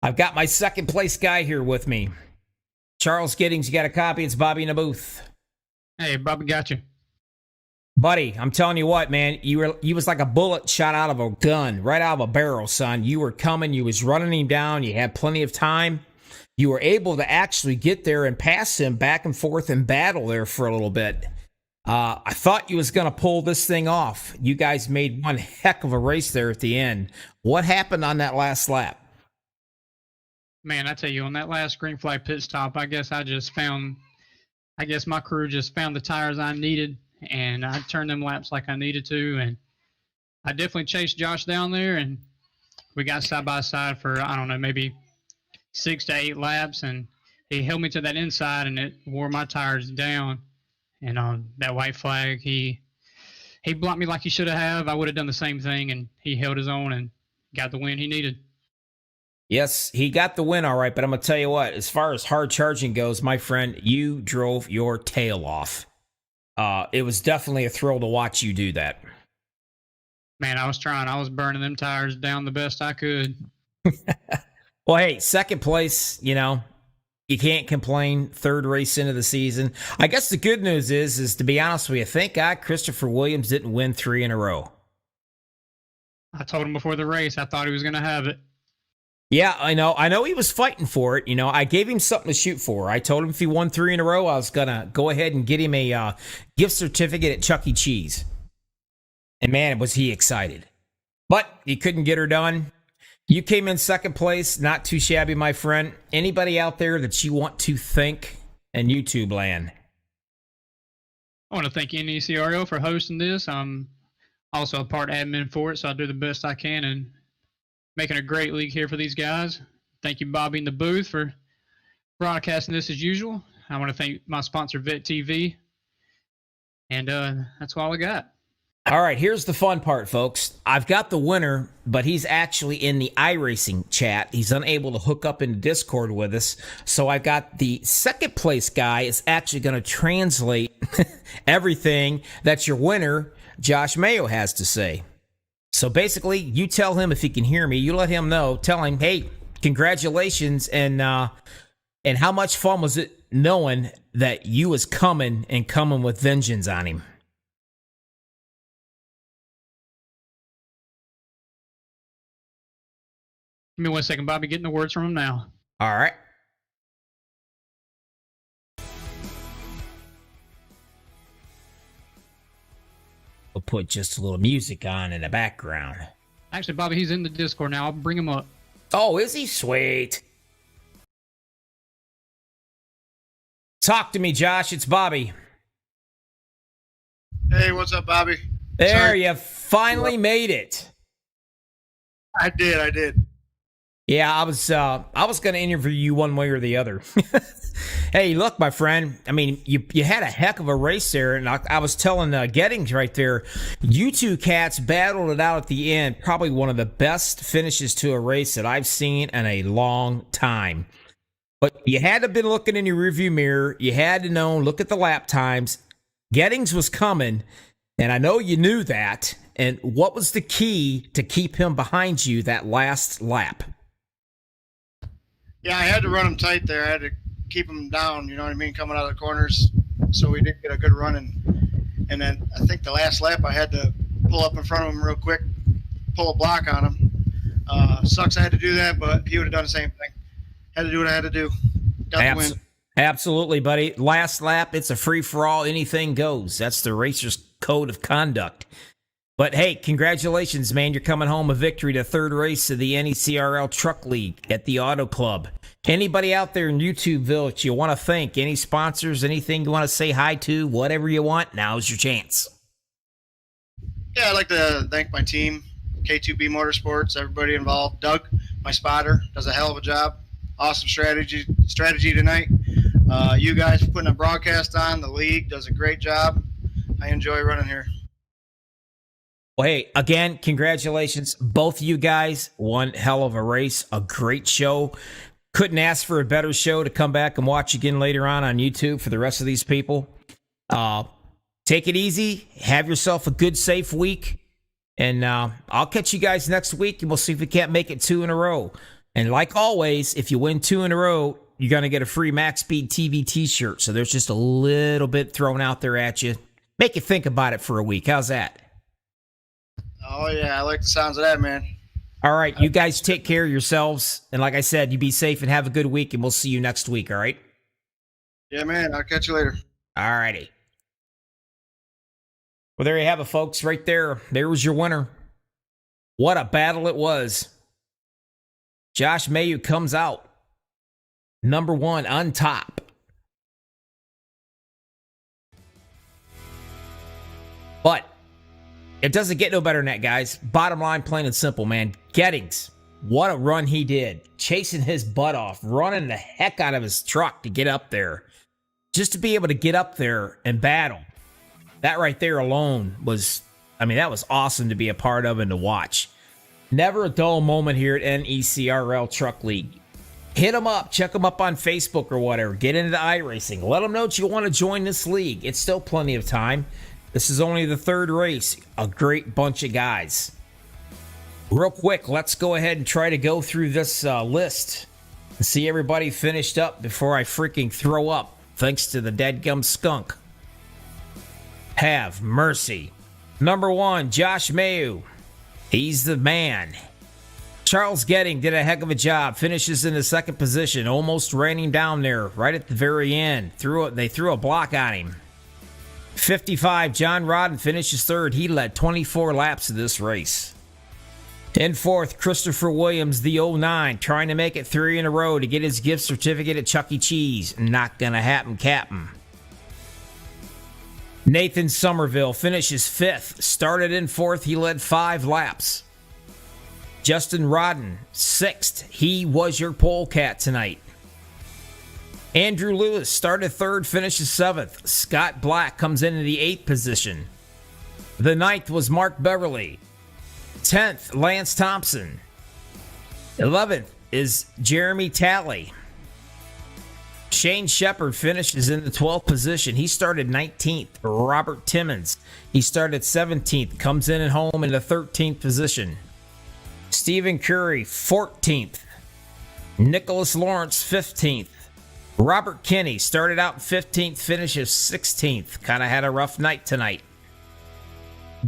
I've got my second place guy here with me. Charles Giddings, you got a copy? It's Bobby in the booth.
Hey, Bobby got you.
Buddy, I'm telling you what, man, you was like a bullet shot out of a gun, right out of a barrel, son. You were coming, you was running him down, you had plenty of time. You were able to actually get there and pass him back and forth and battle there for a little bit. I thought you was going to pull this thing off. You guys made one heck of a race there at the end. What happened on that last lap?
Man, I tell you, on that last green flag pit stop, I guess my crew just found the tires I needed, and I turned them laps like I needed to, and I definitely chased Josh down there, and we got side by side for, I don't know, maybe 6 to 8 laps, and he held me to that inside, and it wore my tires down. And on that white flag, he blocked me like he should have. I would have done the same thing, and he held his own and got the win he needed.
Yes, he got the win, all right, but I'm going to tell you what, as far as hard charging goes, my friend, you drove your tail off. It was definitely a thrill to watch you do that.
Man, I was trying. I was burning them tires down the best I could.
Well, hey, second place, you can't complain. Third race into the season. I guess the good news is to be honest with you, thank God Christopher Williams didn't win 3 in a row.
I told him before the race, I thought he was going to have it.
Yeah, I know he was fighting for it. I gave him something to shoot for. I told him if he won 3 in a row, I was going to go ahead and get him a gift certificate at Chuck E. Cheese. And man, was he excited. But he couldn't get her done. You came in second place, not too shabby, my friend. Anybody out there that you want to thank in YouTube land?
I want to thank NECRO for hosting this. I'm also a part admin for it, so I do the best I can in making a great league here for these guys. Thank you, Bobby, in the booth, for broadcasting this as usual. I want to thank my sponsor, Vet TV. And that's all I got.
All right, here's the fun part, folks. I've got the winner, but he's actually in the iRacing chat. He's unable to hook up into Discord with us. So I got the second place guy is actually going to translate everything that your winner, Josh Mayo, has to say. So basically, you tell him if he can hear me. You let him know. Tell him, hey, congratulations, and how much fun was it knowing that you was coming with vengeance on him.
Give me 1 second, Bobby. Getting the words from him now.
All right. We'll put just a little music on in the background.
Actually, Bobby, he's in the Discord now. I'll bring him up.
Oh, is he? Sweet. Talk to me, Josh. It's Bobby.
Hey, what's up, Bobby?
There,
Sorry.
you finally made it.
I did.
Yeah, I was going to interview you one way or the other. Hey, look, my friend. I mean, you had a heck of a race there, and I was telling Gettings right there, you two cats battled it out at the end. Probably one of the best finishes to a race that I've seen in a long time. But you had to have been looking in your rearview mirror. You had to know, look at the lap times. Gettings was coming, and I know you knew that. And what was the key to keep him behind you that last lap?
Yeah, I had to run him tight there. I had to keep him down, you know what I mean, coming out of the corners, so we didn't get a good run. And then I think the last lap I had to pull up in front of him real quick, pull a block on him. Sucks I had to do that, but he would have done the same thing. Had to do what I had to do. Got the win.
Absolutely, buddy. Last lap, it's a free-for-all. Anything goes. That's the racer's code of conduct. But, hey, congratulations, man. You're coming home a victory to third race of the NECRL Truck League at the Auto Club. Anybody out there in YouTubeville that you want to thank, any sponsors, anything you want to say hi to, whatever you want, now's your chance.
Yeah, I'd like to thank my team, K2B Motorsports, everybody involved. Doug, my spotter, does a hell of a job. Awesome strategy tonight. You guys for putting a broadcast on. The league does a great job. I enjoy running here.
Well, hey, again, congratulations. Both of you guys, one hell of a race, a great show. Couldn't ask for a better show to come back and watch again later on YouTube for the rest of these people. Take it easy. Have yourself a good, safe week. And I'll catch you guys next week, and we'll see if we can't make it 2 in a row. And like always, if you win 2 in a row, you're going to get a free MaxspeedTV T-shirt. So there's just a little bit thrown out there at you. Make you think about it for a week. How's that?
Oh, yeah. I like the sounds of that, man.
All right. You guys take care of yourselves. And like I said, you be safe and have a good week, and we'll see you next week. All right?
Yeah, man. I'll catch you later.
All righty. Well, there you have it, folks. Right there. There was your winner. What a battle it was. Josh Mayu comes out number 1 on top. But it doesn't get no better than that, guys. Bottom line, plain and simple, man. Gettings, what a run he did. Chasing his butt off, running the heck out of his truck to get up there. Just to be able to get up there and battle. That right there alone was, that was awesome to be a part of and to watch. Never a dull moment here at NECRL Truck League. Hit them up. Check them up on Facebook or whatever. Get into iRacing. Let them know that you want to join this league. It's still plenty of time. This is only the 3rd race. A great bunch of guys. Real quick, let's go ahead and try to go through this list and see everybody finished up before I freaking throw up. Thanks to the dadgum skunk. Have mercy. Number 1, Josh Mayu. He's the man. Charles Getting did a heck of a job. Finishes in the 2nd position. Almost ran him down there right at the very end. They threw a block on him. 55, John Rodden finishes 3rd. He led 24 laps of this race. In 4th, Christopher Williams, the 09, trying to make it 3 in a row to get his gift certificate at Chuck E. Cheese. Not gonna happen, Captain. Nathan Somerville finishes 5th. Started in 4th. He led 5 laps. Justin Rodden, 6th. He was your polecat tonight. Andrew Lewis started 3rd, finishes 7th. Scott Black comes in the 8th position. The 9th was Mark Beverly. 10th, Lance Thompson. 11th is Jeremy Talley. Shane Shepard finishes in the 12th position. He started 19th. Robert Timmons, he started 17th. Comes in at home in the 13th position. Stephen Curry, 14th. Nicholas Lawrence, 15th. Robert Kinney started out 15th, finishes 16th. Kind of had a rough night tonight.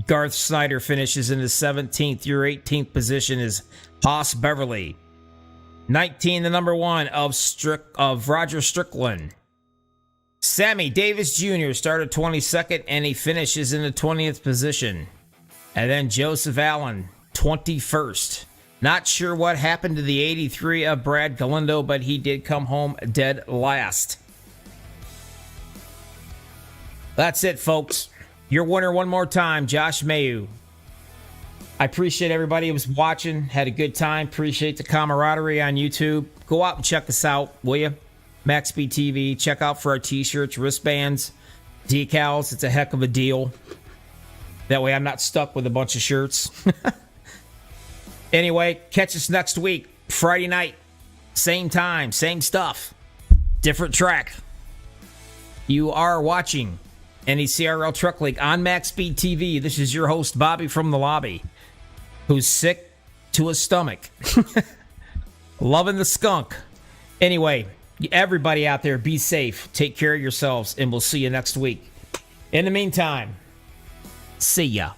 Garth Snyder finishes in the 17th. Your 18th position is Haas Beverly. 19, the number 1 of Roger Strickland. Sammy Davis Jr. started 22nd, and he finishes in the 20th position. And then Joseph Allen, 21st. Not sure what happened to the 83 of Brad Galindo, but he did come home dead last. That's it, folks. Your winner one more time, Josh Mayu. I appreciate everybody who was watching. Had a good time. Appreciate the camaraderie on YouTube. Go out and check us out, will you? MaxspeedTV. Check out for our T-shirts, wristbands, decals. It's a heck of a deal. That way I'm not stuck with a bunch of shirts. Anyway, catch us next week. Friday night. Same time, same stuff. Different track. You are watching NECRL Truck League on MaxspeedTV. This is your host, Bobby from the lobby, who's sick to his stomach. Loving the skunk. Anyway, everybody out there, be safe. Take care of yourselves, and we'll see you next week. In the meantime, see ya.